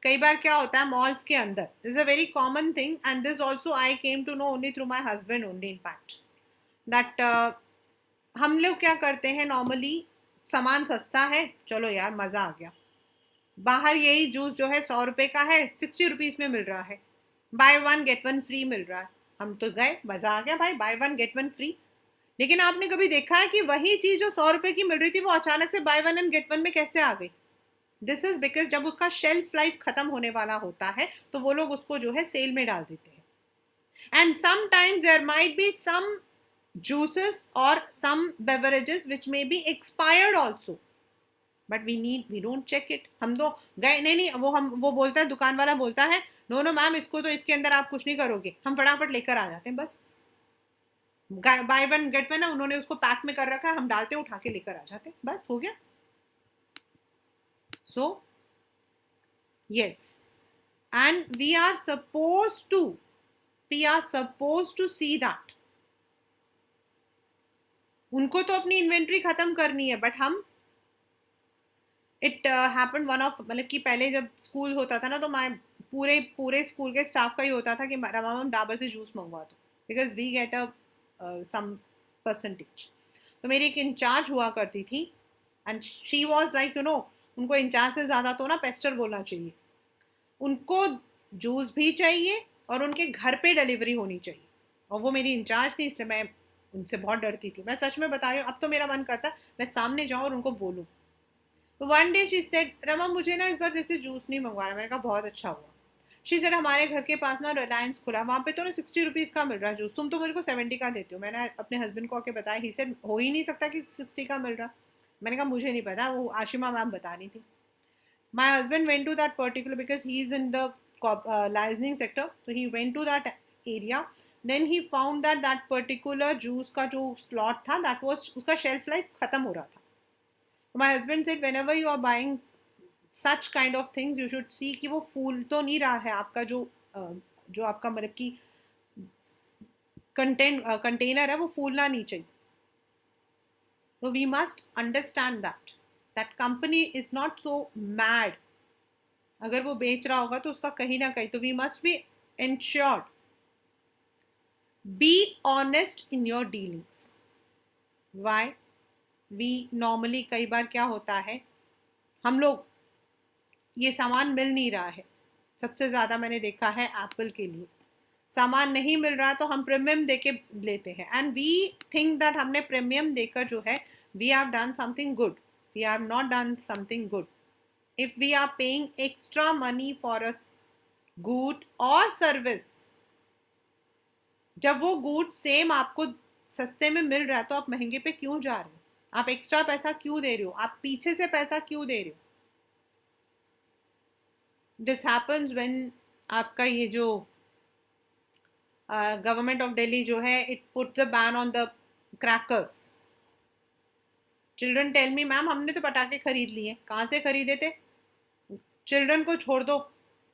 कई बार क्या होता है मॉल्स के अंदर, this is a very common thing and this also I came to know only through my husband only in fact, that हम लोग क्या करते हैं नॉर्मली, सामान सस्ता है, चलो यार मज़ा आ गया, बाहर यही जूस जो है 100 रुपये का है, 60 रुपीज़ में मिल रहा है, buy one get one free मिल रहा है, हम तो गए, मज़ा आ गया भाई, buy one get one free. लेकिन आपने कभी देखा है कि वही चीज़ जो 100 रुपये की मिल रही थी वो अचानक से by one and get one में कैसे आ गई? दिस इज बिकॉज जब उसका शेल्फ लाइफ खत्म होने वाला होता है तो वो लोग उसको जो है सेल में डाल देते हैं। And sometimes there might be some juices or some beverages which may be expired also, but we don't check it। हम तो गए, नहीं वो बोलता है, दुकान वाला बोलता है नो नो मैम इसको तो इसके अंदर आप कुछ नहीं करोगे, हम फटाफट लेकर आ जाते हैं, बस बाय वन गेट वन है, उन्होंने उसको पैक में कर रखा है, हम डालते उठा के लेकर आ जाते हैं, बस हो गया। So yes, and we are supposed to see that उनको तो अपनी इन्वेंट्री खत्म करनी है, बट हम इट हैपन वन ऑफ, मतलब कि पहले जब स्कूल होता था ना तो मैं पूरे स्कूल के स्टाफ का ही होता था कि रमा मैम डाबर से जूस मंगवा दो, because we get a some percentage. तो मेरी एक इंचार्ज हुआ करती थी and she was like you know, उनको इंचार्ज से ज़्यादा तो ना पेस्टर बोलना चाहिए, उनको जूस भी चाहिए और उनके घर पे डिलीवरी होनी चाहिए, और वो मेरी इंचार्ज थी इसलिए मैं उनसे बहुत डरती थी। मैं सच में बता रही हूँ, अब तो मेरा मन करता है मैं सामने जाऊँ और उनको बोलूँ। तो one day she said Rama मुझे ना इस बार जैसे जूस नहीं मंगवाना, मैंने कहा बहुत अच्छा हुआ। शी सेड हमारे घर के पास ना रिलायंस खुला, वहाँ पे तो ना 60 रुपीज़ का मिल रहा है जूस, तुम तो मुझे को 70 का देते हो। मैंने अपने हस्बैंड को आके बताया, ही सेड हो ही नहीं सकता कि 60 का मिल रहा। मैंने कहा मुझे नहीं पता, वो आशिमा मैम बता रही थी। My husband went to that particular, because he is in the licensing sector, so he went to that area, then he found that that particular juice का जो slot था that was उसका shelf life खत्म हो रहा था। So my husband said whenever you are buying such kind of things you should see कि वो फूल तो नहीं रहा है आपका जो आपका मतलब कि कंटेनर है वो फूलना नहीं चाहिए। So we must understand that company is not so mad अगर वो बेच रहा होगा तो उसका कहीं ना कहीं, तो we must be insured. Be honest in your dealings. Why we normally, कई बार क्या होता है, हम लोग, ये सामान मिल नहीं रहा है, सबसे ज़्यादा मैंने देखा है एप्पल के लिए, सामान नहीं मिल रहा तो हम प्रीमियम देके लेते हैं, एंड वी थिंक दैट हमने प्रीमियम देकर जो है we have done something good. We have not done something good. If we are paying extra money for a good और सर्विस, जब वो गुड सेम आपको सस्ते में मिल रहा है तो आप महंगे पे क्यों जा रहे हो? आप एक्स्ट्रा पैसा क्यों दे रहे हो? आप पीछे से पैसा क्यों दे रहे हो? दिस हैपन्स व्हेन आपका ये जो गवर्नमेंट ऑफ दिल्ली जो है, it put the ban on the crackers. Children tell me, ma'am हमने तो पटाखे खरीद लिए. कहाँ से खरीदे थे? चिल्ड्रन को छोड़ दो,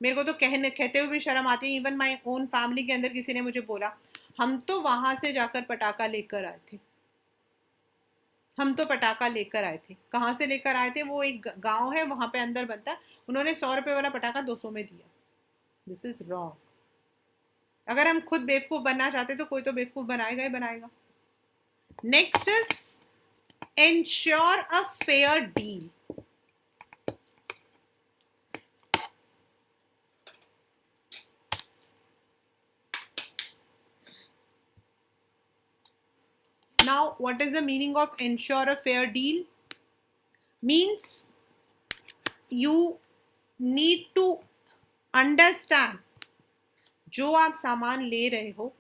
मेरे को तो कहते हुए भी शर्म आती है. इवन माई ओन फैमिली के अंदर किसी ने मुझे बोला, हम तो वहां से जाकर पटाखा लेकर आए थे. हम तो पटाखा लेकर आए थे. कहाँ से लेकर आए थे? वो एक गांव है वहां पे अंदर बनता है, उन्होंने 100 रुपए वाला पटाखा 200 में दिया. This is wrong. अगर हम खुद बेवकूफ बनना चाहते तो कोई तो बेवकूफ बनाएगा ही बनाएगा. Next is ensure a fair deal. Now, what is the meaning of ensure a fair deal? Means you need to understand जो आप सामान ले रहे हो,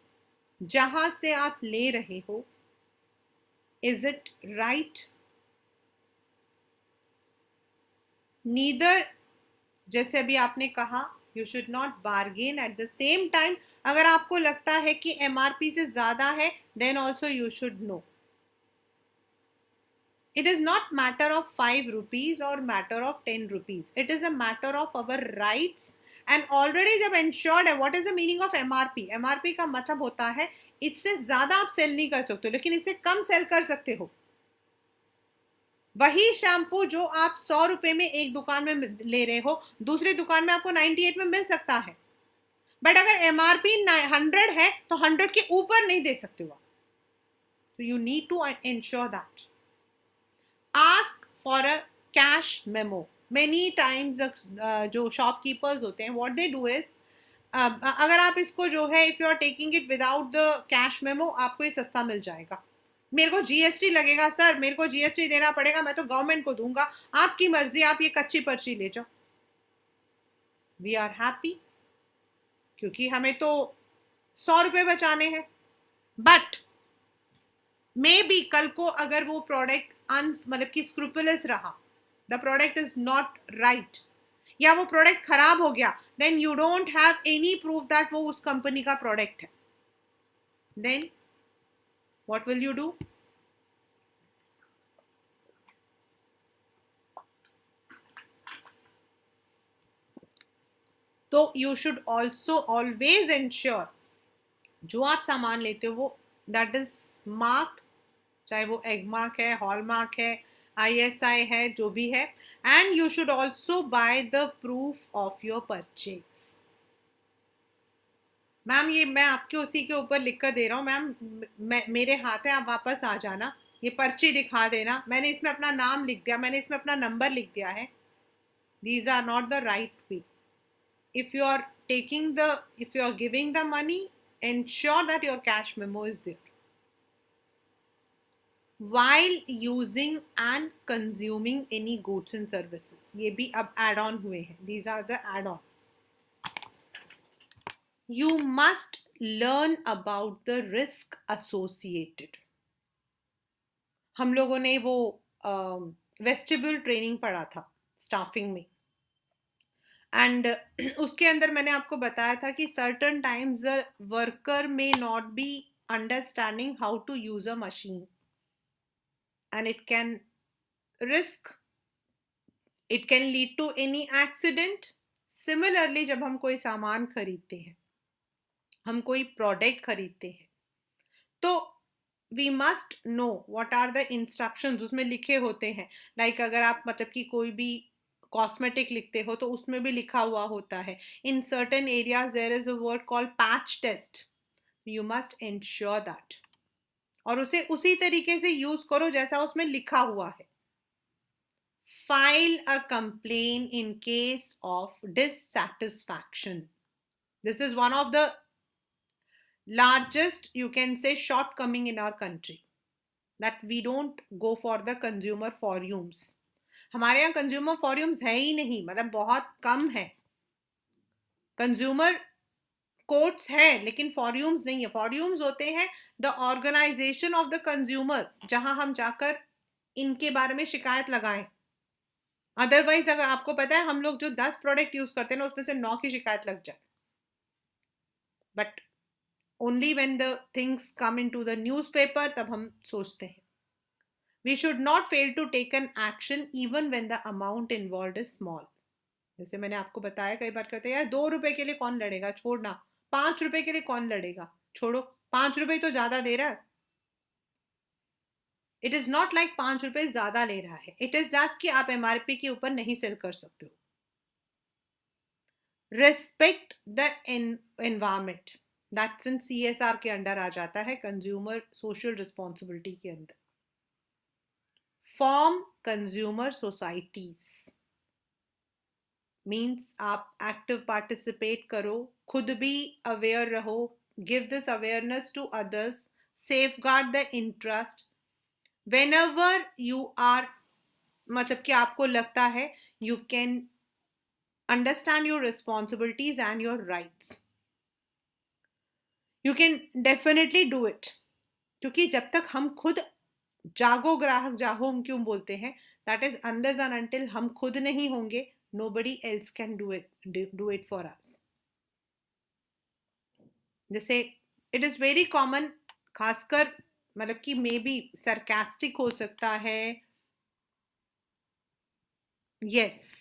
जहां से आप ले रहे हो, is it right? Neither, जैसे अभी आपने कहा, you should not bargain. At the same time, अगर आपको लगता है कि MRP से ज़्यादा है, then also you should know. It is not matter of 5 rupees or matter of 10 rupees. It is a matter of our rights. And already जब ensured है, what is the meaning of MRP? MRP का मतलब होता है इससे ज़्यादा आप सेल नहीं कर सकते हो, लेकिन इससे कम सेल कर सकते हो. वही शैम्पू जो आप 100 रुपए में एक दुकान में ले रहे हो, दूसरी दुकान में आपको 98 में मिल सकता है. बट अगर MRP 100 है तो 100 के ऊपर नहीं दे सकते हो आप. तो you need to ensure that. Ask for a cash memo. Many times जो shopkeepers होते हैं, what they do is, अगर आप इसको जो है, if you are taking it without the cash memo, आपको ये सस्ता मिल जाएगा. मेरे को GST लगेगा सर, मेरे को GST देना पड़ेगा, मैं तो गवर्नमेंट को दूंगा, आपकी मर्जी, आप ये कच्ची पर्ची ले जाओ. वी आर हैप्पी क्योंकि हमें तो 100 रुपए बचाने हैं. बट मे बी कल को अगर वो प्रोडक्ट मतलब कि स्क्रूपुलस रहा, the product is not right, या वो प्रोडक्ट खराब हो गया, then you don't have any proof that वो उस कंपनी का प्रोडक्ट है. Then what will you do? तो you should also always ensure जो आप सामान लेते हो वो दैट इज मार्क्ड, चाहे वो एग मार्क है, हॉल मार्क है, ISI है, जो भी है. And you should also by the proof of your purchase. Ma'am ये मैं आपके उसी के ऊपर लिख कर दे रहा हूँ मैम, मेरे हाथ है, आप वापस आ जाना, ये पर्ची दिखा देना, मैंने इसमें अपना नाम लिख दिया, मैंने इसमें अपना नंबर लिख दिया है. These are not the right way. If you are taking the, if you are giving the money, ensure that your cash memo is there. While using and consuming any goods and services, ये भी अब add on हुए हैं. These are the add on. You must learn about the risk associated. हम लोगों ने वो वेस्टिब्यूल ट्रेनिंग पढ़ा था स्टाफिंग में, एंड उसके अंदर मैंने आपको बताया था कि certain times worker may not be understanding how to use a machine and it can risk, it can lead to any accident. Similarly, जब हम कोई सामान खरीदते हैं, हम कोई प्रोडक्ट खरीदते हैं, तो we must know what are the instructions, उसमें लिखे होते हैं. लाइक अगर आप मतलब कि कोई भी कॉस्मेटिक लिखते हो तो उसमें भी लिखा हुआ होता है. In certain areas there is a word called patch test. You must ensure that, और उसे उसी तरीके से यूज करो जैसा उसमें लिखा हुआ है. File a complaint in case of dissatisfaction. This is one of the largest, you can say, shortcoming in our country, that we don't go for the consumer forums. हमारे यहाँ कंज्यूमर फॉरम्स है ही नहीं, मतलब बहुत कम है. कंज्यूमर कोर्ट्स है लेकिन फॉरम्स नहीं है. फॉरम्स होते हैं the organisation of the consumers, जहां हम जाकर इनके बारे में शिकायत लगाएं. अदरवाइज अगर आपको पता है हम लोग जो 10 प्रोडक्ट यूज करते हैं ना उसमें से 9 की शिकायत लग जाए. But only when the things come into the newspaper तब हम सोचते हैं. We should not fail to take an action even when the amount involved is small. जैसे मैंने आपको बताया, कई बार कहते हैं यार 2 रुपए के लिए कौन लड़ेगा, छोड़ना. 5 रुपए के लिए कौन लड़ेगा, छोड़ो. 5 रुपए तो ज्यादा दे रहा है. इट इज नॉट लाइक 5 रुपए ज्यादा ले रहा है. इट इज जस्ट कि आप एमआरपी के ऊपर नहीं सेल कर सकते हो. Respect the environment, that's in CSR के अंडर आ जाता है, कंज्यूमर सोशल रिस्पॉन्सिबिलिटी के अंदर. फॉर्म कंज्यूमर सोसाइटीज मीन्स आप एक्टिव पार्टिसिपेट करो, खुद भी अवेयर रहो, give this awareness to others, safeguard the interest. Whenever you are, मतलब कि आपको लगता है you can understand your responsibilities and your rights, you can definitely do it. क्योंकि जब तक हम खुद जागो ग्राहक जागो हम क्यों बोलते हैं, that is unless and until हम खुद नहीं होंगे, nobody else can do it for us. जैसे इट इज वेरी कॉमन, खासकर मतलब कि मे बी सरकास्टिक हो सकता है. यस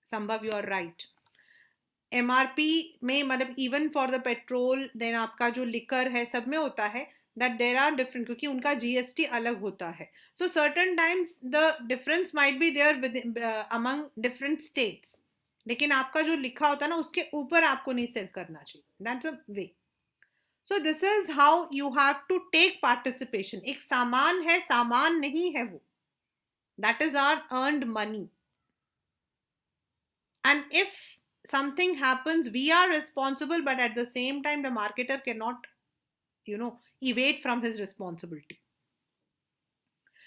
संभव, यू आर राइट. एमआरपी में मतलब even for the petrol, then आपका जो लिकर है सब में होता है दैट देर आर डिफरेंट, क्योंकि उनका जीएसटी अलग होता है. So certain times the difference might be there with among different states, लेकिन आपका जो लिखा होता है ना उसके ऊपर आपको नहीं सेल करना चाहिए. That's a way. So this is how you have to take participation. एक सामान है, सामान नहीं है वो, that is our earned money. And if something happens, we are responsible, but at the same time the marketer cannot evade from his responsibility.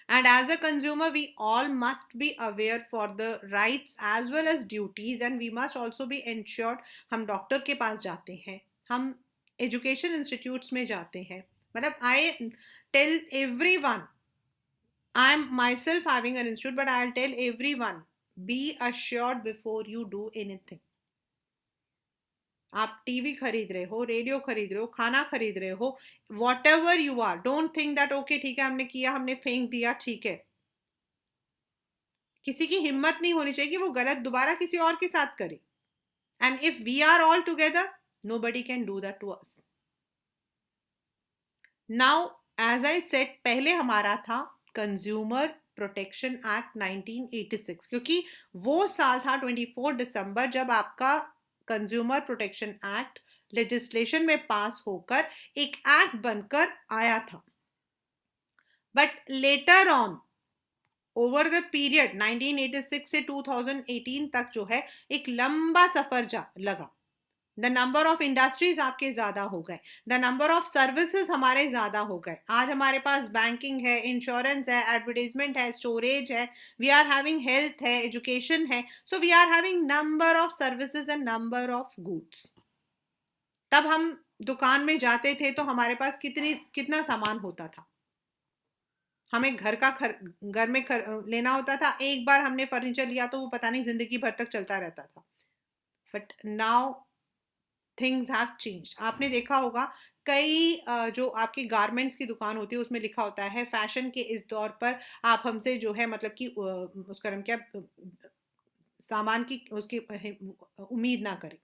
And as a consumer we all must be aware for the rights as well as duties, and we must also be ensured. हम डॉक्टर के पास जाते हैं, हम एजुकेशन इंस्टीट्यूट्स में जाते हैं, मतलब I tell everyone, I am myself having an institute, but I'll tell everyone, be assured before you do anything. आप टीवी खरीद रहे हो, रेडियो खरीद रहे हो, खाना खरीद रहे हो, whatever you are, don't think that okay ठीक है हमने किया, हमने फेंक दिया, ठीक है. किसी की हिम्मत नहीं होनी चाहिए कि वो गलत दोबारा किसी और के साथ करे. And if we are all together, nobody can do that to us. Now as I said, पहले हमारा था कंज्यूमर प्रोटेक्शन एक्ट 1986, क्योंकि वो साल था 24 दिसंबर जब आपका कंज्यूमर प्रोटेक्शन एक्ट लेजिस्लेशन में पास होकर एक एक्ट बनकर आया था. But later on over the period 1986 से 2018 तक जो है एक लंबा सफर लगा. द नंबर ऑफ इंडस्ट्रीज आपके ज्यादा हो गए, द नंबर ऑफ सर्विसेज हमारे ज्यादा हो गए. आज हमारे पास बैंकिंग है, इंश्योरेंस है, एडवर्टाइजमेंट है, स्टोरेज है, वी आर हैविंग हेल्थ है, एजुकेशन है. So we are having number of services and number of goods. तब हम दुकान में जाते थे तो हमारे पास कितना सामान होता था. हमें घर में लेना होता था. एक बार हमने फर्नीचर लिया तो वो पता नहीं जिंदगी भर तक चलता रहता था. But now things have changed. आपने देखा होगा कई जो आपकी गारमेंट्स की दुकान होती है उसमें लिखा होता है फैशन के इस दौर पर आप हमसे जो है मतलब कि उसका नाम क्या, सामान की उसकी उम्मीद ना करें.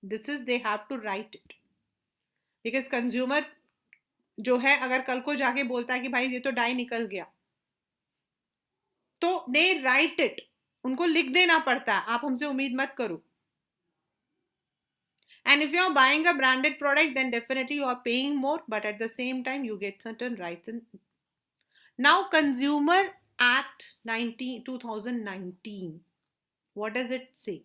This is they have to write it, because consumer जो है अगर कल को जाके बोलता है कि भाई ये तो डाई निकल गया, तो दे राइट इट. उनको लिख देना पड़ता है, आप हमसे उम्मीद मत करो. And if you are buying a branded product, then definitely you are paying more, but at the same time, you get certain rights. And now, Consumer Act 2019, what does it say?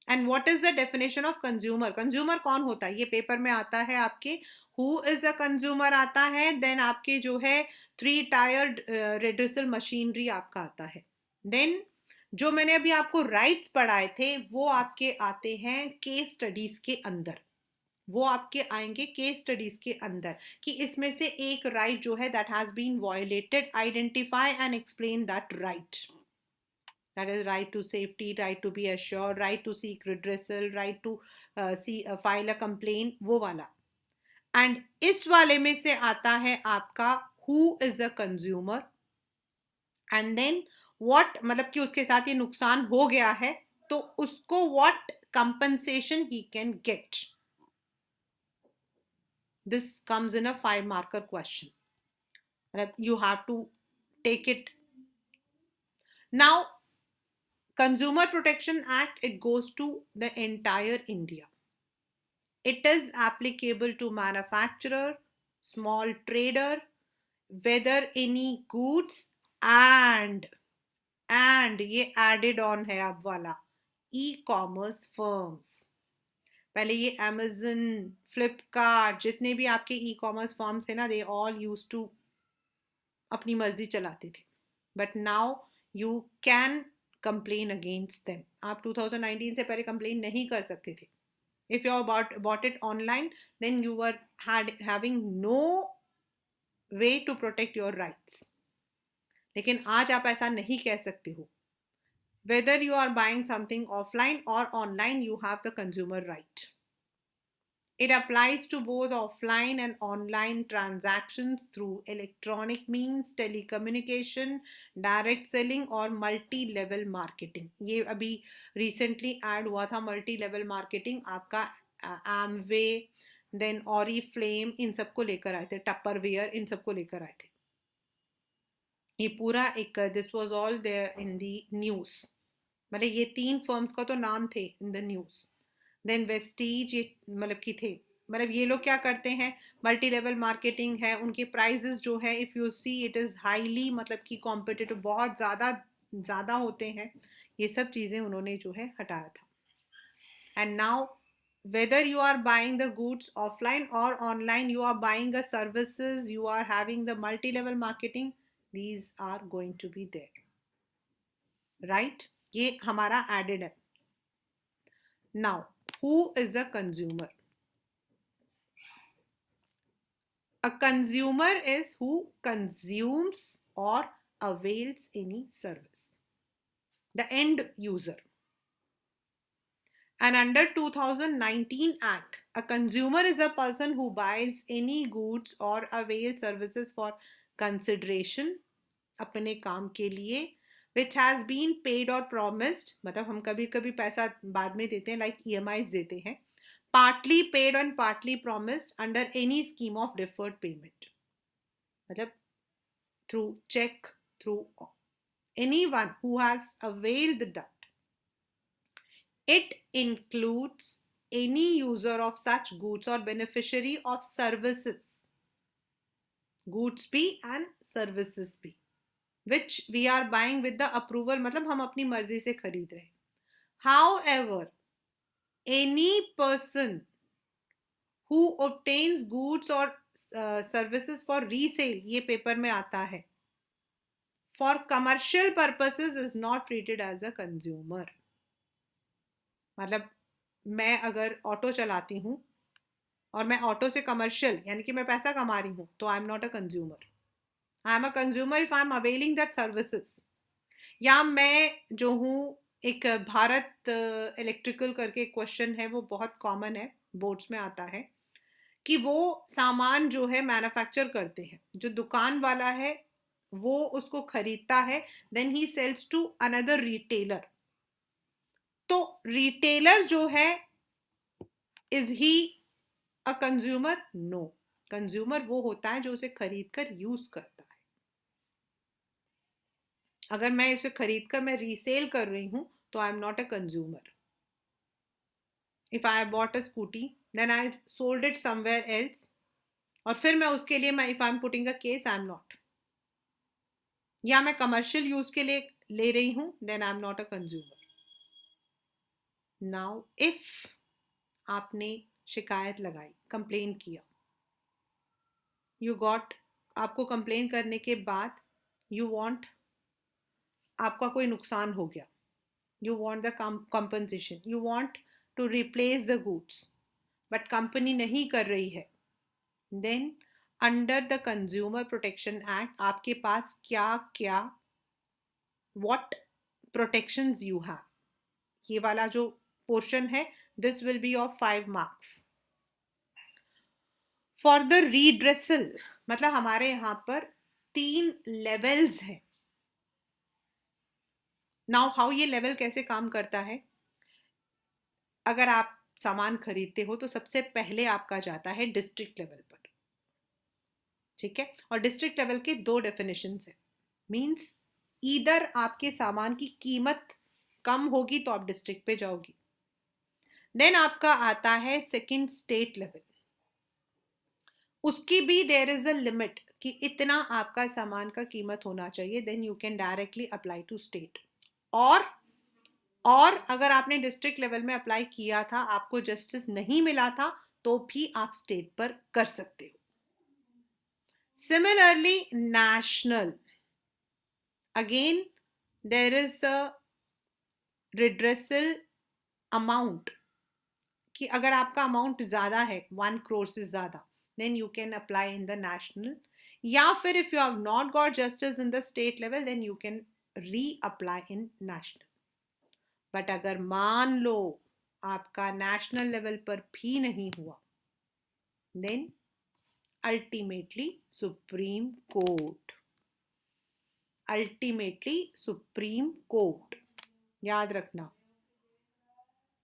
And what is the definition of consumer? Consumer कौन होता है? ये पेपर में आता है आपके. Who is a consumer आता है. Then आपके जो है 3-tiered redressal machinery आपका आता है. Then जो मैंने अभी आपको राइट्स पढ़ाए थे वो आपके आते हैं केस स्टडीज के अंदर. वो आपके आएंगे केस स्टडीज के अंदर कि इसमें से एक राइट जो है that has been violated, identify and explain that right. That is right to safety, right to be assured, right to seek redressal, right to file a complaint, वो वाला. एंड इस वाले में से आता है आपका who is a consumer, and then what, मतलब कि उसके साथ ये नुकसान हो गया है तो उसको what compensation he can get. This comes in a 5-marker question. You have to take it. Now, Consumer Protection Act, it goes to the entire India. It is applicable to manufacturer, small trader, whether any goods and ये added on है अब वाला e-commerce firms. पहले ये Amazon, Flipkart, जितने भी आपके e-commerce firms थे ना, they all used to अपनी मर्जी चलाते थे. But now you can complain against them. आप 2019 से पहले complain नहीं कर सकते थे. If you bought it online, then you were having no way to protect your rights. लेकिन आज आप ऐसा नहीं कह सकते हो. Whether you are buying something offline or online, you have the consumer right. It applies to both offline and online transactions through electronic means, telecommunication, direct selling और multi-level marketing. ये अभी recently add हुआ था multi-level marketing. आपका Amway, then Oriflame, इन सबको लेकर आए थे. Tupperware, इन सबको लेकर आए थे. ये पूरा एक this was all there in the news. मतलब ये 3 firms का तो नाम थे in the news. देन वेस्टीज, ये मतलब की थे. मतलब ये लोग क्या करते हैं, मल्टी लेवल मार्केटिंग है. उनके प्राइजेस जो है if you see it is highly, मतलब कि कॉम्पिटिटिव, बहुत ज़्यादा होते हैं. ये सब चीज़ें उन्होंने जो है हटाया था. And now whether you are buying the goods offline or online, you are buying the services, you are having the multi-level marketing, these are going to be there, right? ये हमारा added है. Now, who is a consumer? A consumer is who consumes or avails any service. The end user. And under 2019 Act, a consumer is a person who buys any goods or avails services for consideration, अपने काम के लिए, which has been paid or promised. मतलब हम कभी कभी पैसा बाद में देते हैं, like EMIs देते हैं. Partly paid and partly promised under any scheme of deferred payment. मतलब through check, through anyone who has availed that. It includes any user of such goods or beneficiary of services, goods भी and services भी, which we are buying with the approval, मतलब हम अपनी मर्जी से खरीद रहे हैं. However, any person who obtains goods or services for resale, ये पेपर में आता है, for commercial purposes is not treated as a consumer. मतलब मैं अगर ऑटो चलाती हूँ और मैं ऑटो से कमर्शियल, यानी कि मैं पैसा कमा रही हूँ, तो I am not a consumer. I am a consumer if I M availing that services. या मैं जो हूँ, एक भारत इलेक्ट्रिकल करके क्वेश्चन है, वो बहुत कॉमन है, बोर्ड्स में आता है, कि वो सामान जो है मैन्युफैक्चर करते हैं, जो दुकान वाला है वो उसको खरीदता है, then he sells to another retailer. तो रिटेलर जो है, is he a consumer? No. Consumer वो होता है जो उसे खरीद कर यूज करता है. अगर मैं इसे खरीद कर मैं रीसेल कर रही हूँ तो I am not a consumer. If I bought a scooty then I sold it somewhere else, और फिर मैं उसके लिए मैं if I am putting a case I am not, या मैं कमर्शियल यूज के लिए ले रही हूँ then I am not a consumer. Now if आपने शिकायत लगाई, कंप्लेन किया, यू गॉट, आपको कंप्लेन करने के बाद यू वांट, आपका कोई नुकसान हो गया, you want the compensation, you want to replace the goods, but company नहीं कर रही है, then under the consumer protection act आपके पास क्या क्या, what protections you have, ये वाला जो पोर्शन है this will be of 5 marks. for the redressal, मतलब हमारे यहाँ पर 3 लेवल्स हैं. नाउ हाउ ये लेवल कैसे काम करता है, अगर आप सामान खरीदते हो तो सबसे पहले आपका जाता है डिस्ट्रिक्ट लेवल पर. ठीक है, और डिस्ट्रिक्ट लेवल के 2 डेफिनेशंस हैं. मींस ईदर आपके सामान की कीमत कम होगी तो आप डिस्ट्रिक्ट पे जाओगी. देन आपका आता है सेकंड स्टेट लेवल, उसकी भी देयर इज अ लिमिट कि इतना आपका सामान का कीमत होना चाहिए, then you can directly apply to state. और अगर आपने डिस्ट्रिक्ट लेवल में अप्लाई किया था, आपको जस्टिस नहीं मिला था, तो भी आप स्टेट पर कर सकते हो. Similarly national, again there is a redressal amount कि अगर आपका अमाउंट ज़्यादा है 1 crore से ज़्यादा, then you can apply in the national, या फिर if you have not got justice in the state level then you can reapply in national. But अगर मान लो आपका नेशनल लेवल पर भी नहीं हुआ, then ultimately Supreme Court, ultimately Supreme Court, याद रखना.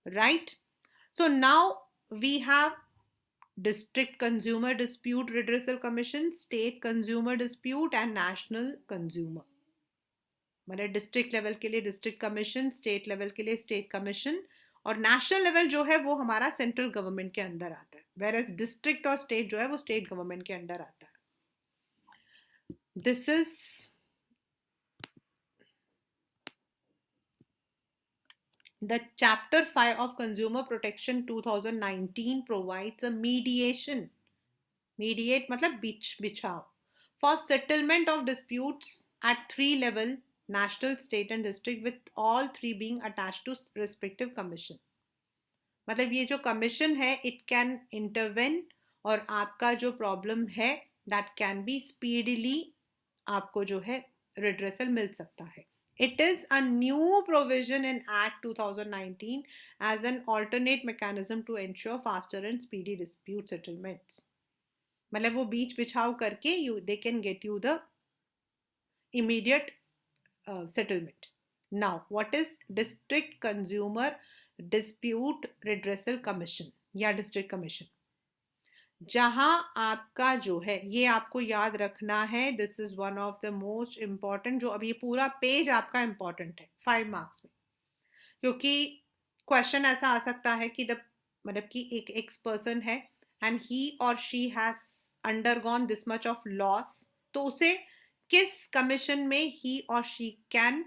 Right? So now we have District Consumer Dispute Redressal Commission, State Consumer Dispute and National Consumer. मतलब डिस्ट्रिक्ट लेवल के लिए डिस्ट्रिक्ट कमीशन, स्टेट लेवल के लिए स्टेट कमीशन, और नेशनल लेवल जो है वो हमारा सेंट्रल गवर्नमेंट के अंदर आता है, वेयर एज डिस्ट्रिक्ट और स्टेट जो है वो स्टेट गवर्नमेंट के अंदर आता है. This is the chapter 5 of consumer protection 2019 provides a mediation, mediate मतलब बीच बिछाव, for settlement of disputes at 3 level, national, state and district, with all 3 being attached to respective commission. मतलब ये जो कमीशन है इट कैन इंटरवेन, और आपका जो प्रॉब्लम है दैट कैन बी स्पीडीली आपको जो है रिड्रेसल मिल सकता है. It is a new provision in Act 2019 as an alternate mechanism to ensure faster and speedy dispute settlements. मतलब वो बीच बिछाव करके they can get you the immediate settlement. Now, what is District Consumer Dispute Redressal Commission या District Commission? जहां आपका जो है, ये आपको याद रखना है, this is one of the most important, जो अब ये पूरा पेज आपका इंपॉर्टेंट है 5 मार्क्स में, क्योंकि क्वेश्चन ऐसा आ सकता है कि मतलब कि एक एक्स पर्सन है एंड ही और she has undergone this much of loss, तो उसे किस कमीशन में ही और शी कैन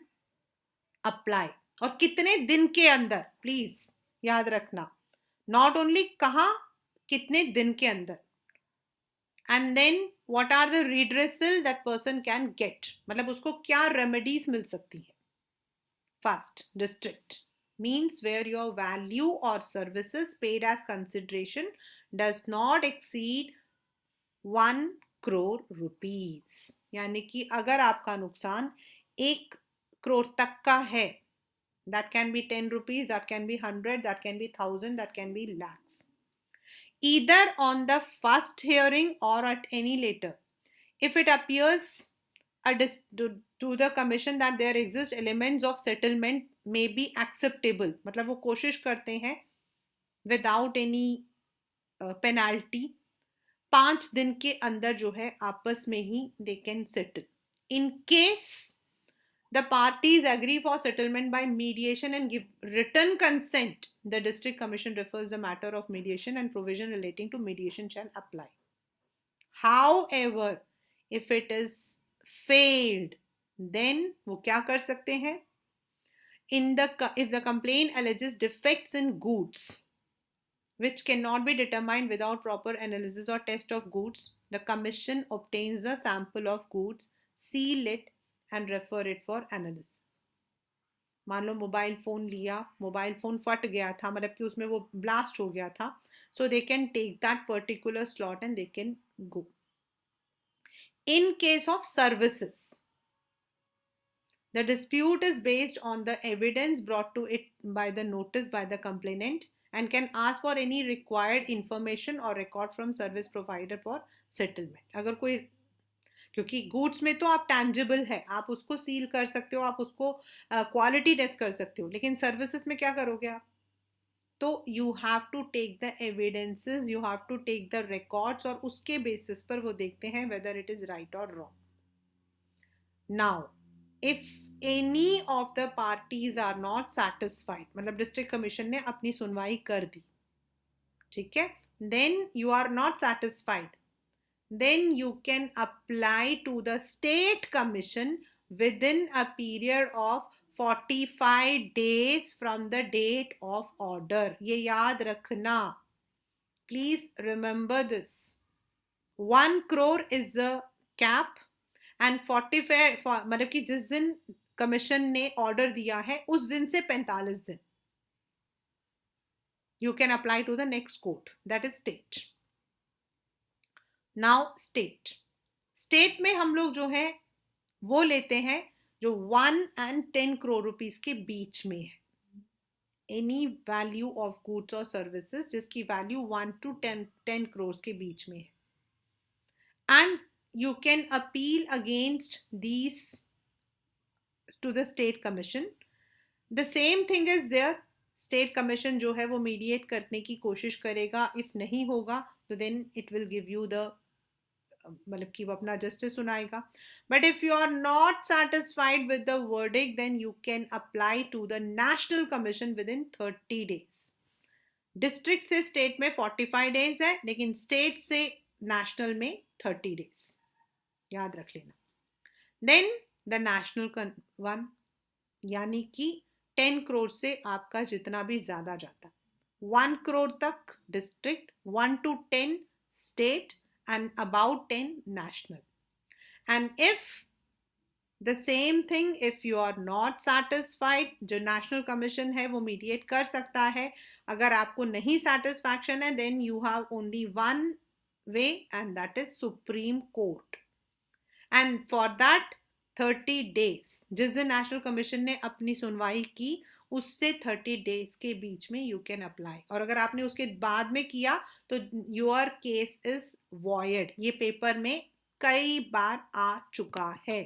अप्लाई और कितने दिन के अंदर, प्लीज याद रखना, नॉट ओनली कहां, कितने दिन के अंदर. And then what are the redressal that person can get, मतलब उसको क्या रेमेडीज मिल सकती है. First, district means where your value or services paid as consideration does not exceed 1 crore rupees. यानी कि अगर आपका नुकसान 1 करोड़ तक का है, that can be 10 rupees, that can be 100, that can be 1000, that can be lakhs, either on the first hearing or at any later, if it appears to the commission that there exist elements of settlement may be acceptable, मतलब वो कोशिश करते हैं without any penalty, 5 दिन के अंदर जो है आपस में ही they can settle. In case The parties agree for settlement by mediation and give written consent, the district commission refers the matter of mediation and provision relating to mediation shall apply. However, if it is failed, then वो क्या कर सकते हैं? If the complaint alleges defects in goods which cannot be determined without proper analysis or test of goods, the commission obtains a sample of goods, seal it and refer it for analysis. मान लो मोबाइल फ़ोन लिया, मोबाइल फ़ोन फट गया था, मतलब कि उसमें वो ब्लास्ट हो गया था, so they can take that particular slot and they can go. In case of services, the dispute is based on the evidence brought to it by the notice by the complainant and can ask for any required information or record from service provider for settlement. अगर कोई, क्योंकि गुड्स में तो आप टैंजिबल है, आप उसको सील कर सकते हो, आप उसको क्वालिटी टेस्ट कर सकते हो, लेकिन सर्विसेज में क्या करोगे आप? तो you have to take the evidences, you have to take the records, और उसके बेसिस पर वो देखते हैं वेदर इट इज राइट और wrong. Now if any of the parties are not satisfied, मतलब डिस्ट्रिक्ट कमीशन ने अपनी सुनवाई कर दी, ठीक है, then you are not satisfied, then you can apply to the state commission within a period of 45 days from the date of order. ये याद रखना, please remember this. 1 crore is the cap and 45, मतलब कि जिस दिन कमीशन ने ऑर्डर दिया है उस दिन से 45 दिन you can apply to the next court, that is state. Now state में हम लोग जो है वो लेते हैं जो 1 and 10 crore रुपीस के बीच में है. एनी वैल्यू ऑफ गुड्स और सर्विसेज जिसकी वैल्यू 1 to 10 crores के बीच में है. And you can appeal against these to the state commission. The same thing is there. State commission जो है वो मीडिएट करने की कोशिश करेगा. इफ नहीं होगा तो then it will give you the, मतलब कि वो अपना जस्टिस सुनाएगा. But if you are not satisfied with the verdict then you can apply to the national commission within 30 days. District से स्टेट में 45 days है, लेकिन स्टेट से नेशनल में 30 days. याद रख लेना. देन द नेशनल वन, यानी कि 10 crore से आपका जितना भी ज्यादा जाता, 1 crore तक district, 1 to 10 state and about 10 national. And if the same thing, if you are not satisfied, जो national commission है वो mediate कर सकता है. अगर आपको नहीं satisfaction है then you have only one way and that is Supreme Court. And for that 30 days, जिस दिन national commission ने अपनी सुनवाई की उससे 30 days के बीच में यू कैन अप्लाई. और अगर आपने उसके बाद में किया तो योर केस इज वॉयड. ये पेपर में कई बार आ चुका है.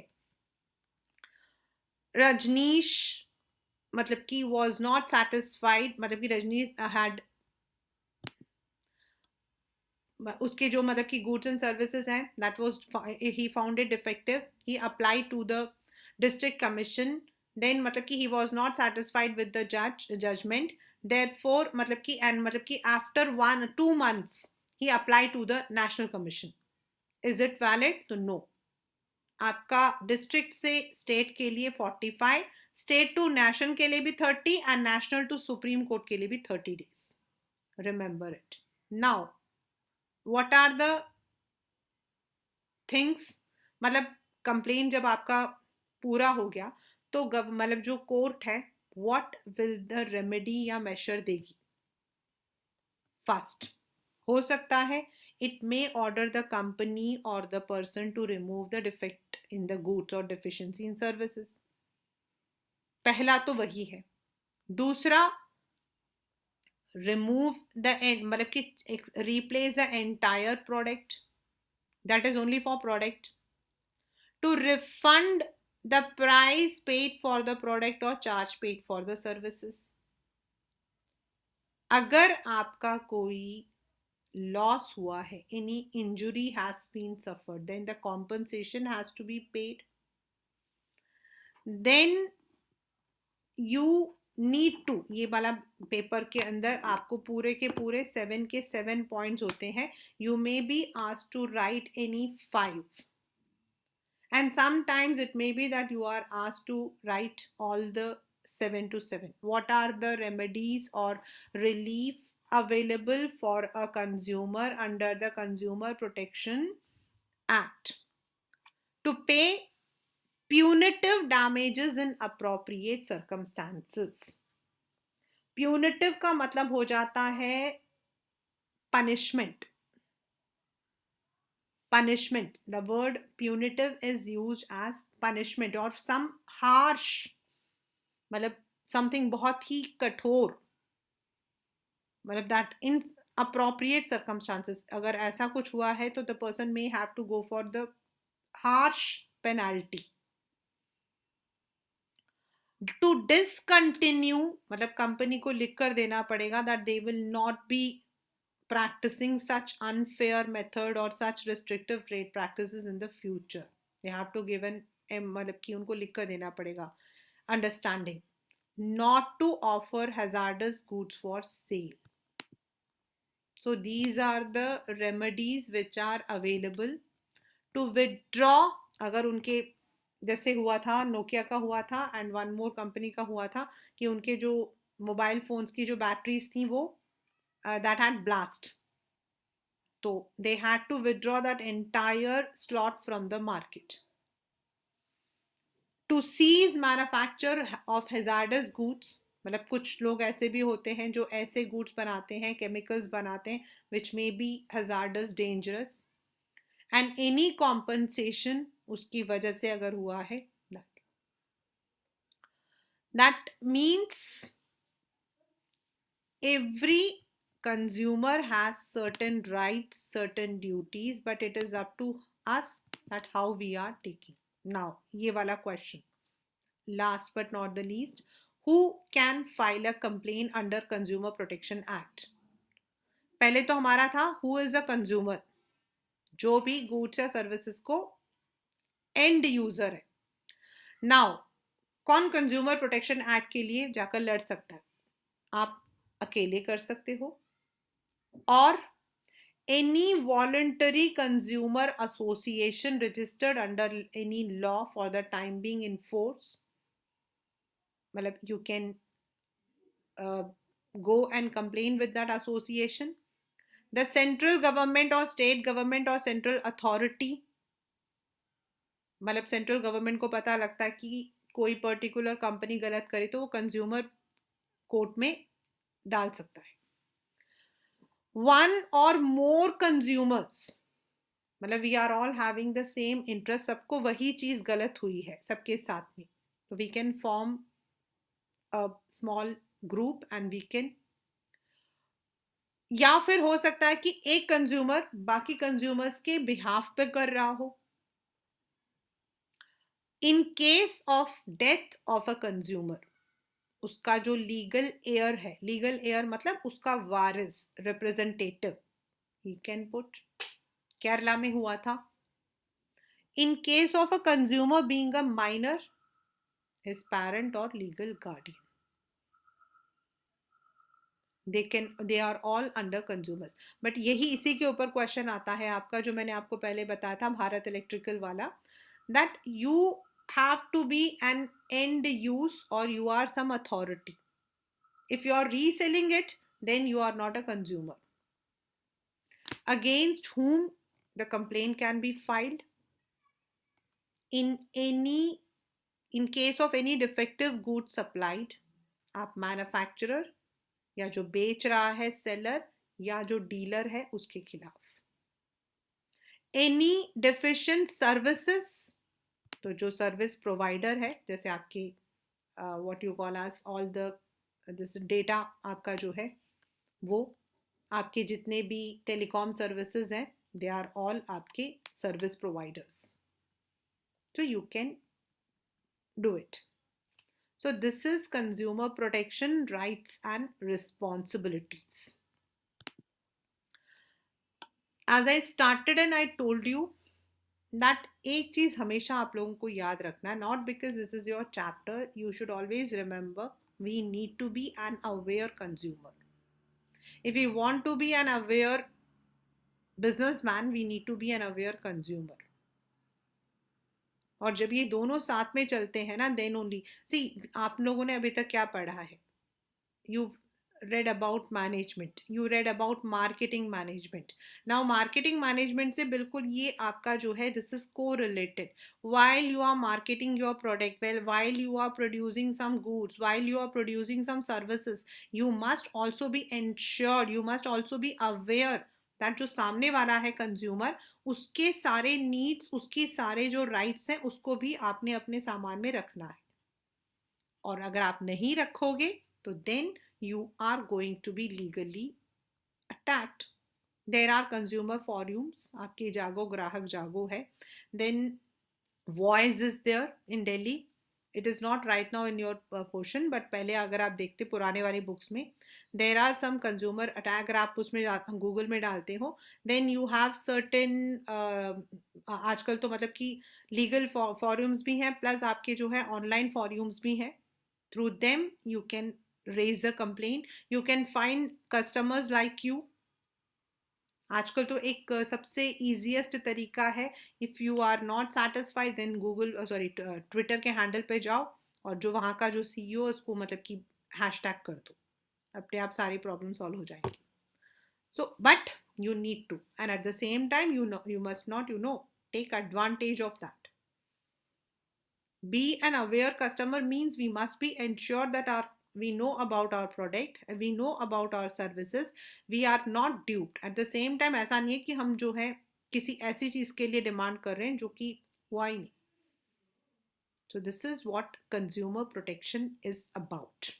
रजनीश मतलब कि वॉज नॉट सेटिस्फाइड, मतलब कि रजनीश हैड, उसके जो मतलब कि गुड्स एंड सर्विसेज हैं that was he found it defective. He applied to the district commission. then मतलब कि he was not satisfied with the judgment, therefore मतलब कि after 1-2 months he applied to the national commission. is it valid? तो no. आपका डिस्ट्रिक्ट से स्टेट के लिए 45, स्टेट टू नेशनल के लिए भी 30 and national to supreme court के लिए भी 30 days. remember it. now what are the things, मतलब कंप्लेन जब आपका पूरा हो गया तो मतलब जो कोर्ट है व्हाट विल द रेमेडी या मेशर देगी. फर्स्ट हो सकता है it may order the company or the person to remove the defect in the goods or deficiency in services. पहला तो वही है. दूसरा, रिमूव द मतलब कि replace the entire product, that is only for product. To refund the price paid for the product or charge paid for the services. अगर आपका कोई लॉस हुआ है, any injury has been suffered, then the compensation has to be paid. then you need to, ये वाला पेपर के अंदर आपको पूरे के पूरे 7 के 7 पॉइंट्स होते हैं. You may be asked to write any 5, and sometimes it may be that you are asked to write all the 7 to 7. What are the remedies or relief available for a consumer under the Consumer Protection Act to pay punitive damages in appropriate circumstances? Punitive का मतलब हो जाता है punishment. Punishment. The word punitive is used as punishment or some harsh, मतलब something बहुत ही कठोर, मतलब that in appropriate circumstances, अगर ऐसा कुछ हुआ है तो the person may have to go for the harsh penalty. To discontinue, मतलब कंपनी को लिख कर देना पड़ेगा that they will not be practicing such unfair method or such restrictive trade practices in the future. They have to give an मतलब कि उनको लिख कर देना पड़ेगा understanding not to offer hazardous goods for sale. So these are the remedies which are available to withdraw. अगर उनके जैसे हुआ था, नोकिया का हुआ था एंड वन मोर कंपनी का हुआ था कि उनके जो मोबाइल फोन्स की जो बैटरीज थी वो दैट हैड ब्लास्ट, तो they had to withdraw that entire slot from the market. To cease manufacture of hazardous goods, मतलब कुछ लोग ऐसे भी होते हैं जो ऐसे गुड्स बनाते हैं, केमिकल्स बनाते हैं which may be hazardous, dangerous, and any compensation उसकी वजह से अगर हुआ है, that means every consumer has certain rights, certain duties, but it is up to us that how we are taking. Now ये वाला question, last but not the least, who can file a complaint under Consumer Protection Act? पहले तो हमारा था who is a consumer, जो भी goods या services को end user है. Now कौन कंज्यूमर प्रोटेक्शन एक्ट के लिए जाकर लड़ सकता है? आप अकेले कर सकते हो, और any voluntary consumer association registered under any law for the time being in force, मतलब you can go and complain with that association. The central government or state government or central authority, मतलब सेंट्रल गवर्नमेंट को पता लगता है कि कोई पर्टिकुलर कंपनी गलत करे तो वो कंज्यूमर कोर्ट में डाल सकता है. वन और मोर कंज्यूमर्स, मतलब we are all having the same interest, सबको वही चीज गलत हुई है सबके साथ में, तो we can form a small group and we can, या फिर हो सकता है कि एक कंज्यूमर बाकी कंज्यूमर्स के बिहाफ पे कर रहा हो. In case of death of a consumer, उसका जो लीगल एयर है, लीगल एयर मतलब उसका वारिस, representative, he can put, Kerala में हुआ था. In case of a consumer being a minor, his parent or legal guardian, they are all under consumers. But यही इसी के ऊपर क्वेश्चन आता है आपका, जो मैंने आपको पहले बताया था भारत इलेक्ट्रिकल वाला, that you have to be an end use or you are some authority. If you are reselling it, then you are not a consumer. Against whom the complaint can be filed? In case of any defective goods supplied, आप मैन्युफैक्चरर या जो बेच रहा है सेलर या जो डीलर है उसके खिलाफ. एनी डिफिशिएंट सर्विसेज, तो जो सर्विस प्रोवाइडर है, जैसे आपके what you call as all the this data आपका जो है, वो आपके जितने भी टेलीकॉम सर्विसेज हैं, दे आर ऑल आपके service providers, so you can do it. So this is consumer protection rights and responsibilities. As I started and I told you that एक चीज़ हमेशा आप लोगों को याद रखना है, not because this is your chapter, you should always remember we need to be an aware consumer. If you want to be an aware businessman, we need to be an aware consumer. और जब ये दोनों साथ में चलते हैं ना, देन ओनली सी. आप लोगों ने अभी तक क्या पढ़ा है? You read about management, you read about marketing management. Now marketing management से बिल्कुल ये आपका जो है, this is correlated. While you are marketing your product, well, while you are producing some goods, while you are producing some services, you must also be ensured, you must also be aware that जो सामने वाला है कंज्यूमर, उसके सारे नीड्स, उसके सारे जो राइट्स हैं, उसको भी आपने अपने सामान में रखना है. और अगर आप नहीं रखोगे तो then you are going to be legally attacked. There are consumer forums, आपके जागो ग्राहक जागो है. Then Voice is there in Delhi. It is not right now in your portion, but पहले अगर आप देखते पुराने वाली बुक्स में, there are some consumer attack. अगर आप उसमें गूगल में डालते हो, then you have certain आजकल तो मतलब कि लीगल फॉरम्स भी हैं, प्लस आपके जो है ऑनलाइन फॉरम्स भी हैं. Through them you can raise a complaint, you can find customers like you. आजकल तो एक सबसे easiest तरीका है, if you are not satisfied then Google sorry Twitter के हैंडल पे जाओ, और जो वहाँ का जो CEO है उसको मतलब कि हैशटैग कर दो, अपने आप सारी प्रॉब्लम सॉल्व हो जाएंगी. So but you need to, and at the same time you know, you must not, you know, take advantage of that. Be an aware customer means we must be ensured that our we know about our product, we know about our services, we are not duped. At the same time ऐसा नहीं है कि हम जो है किसी ऐसी चीज़ के लिए डिमांड कर रहे हैं जो कि हुआ ही नहीं. So this is what consumer protection is about.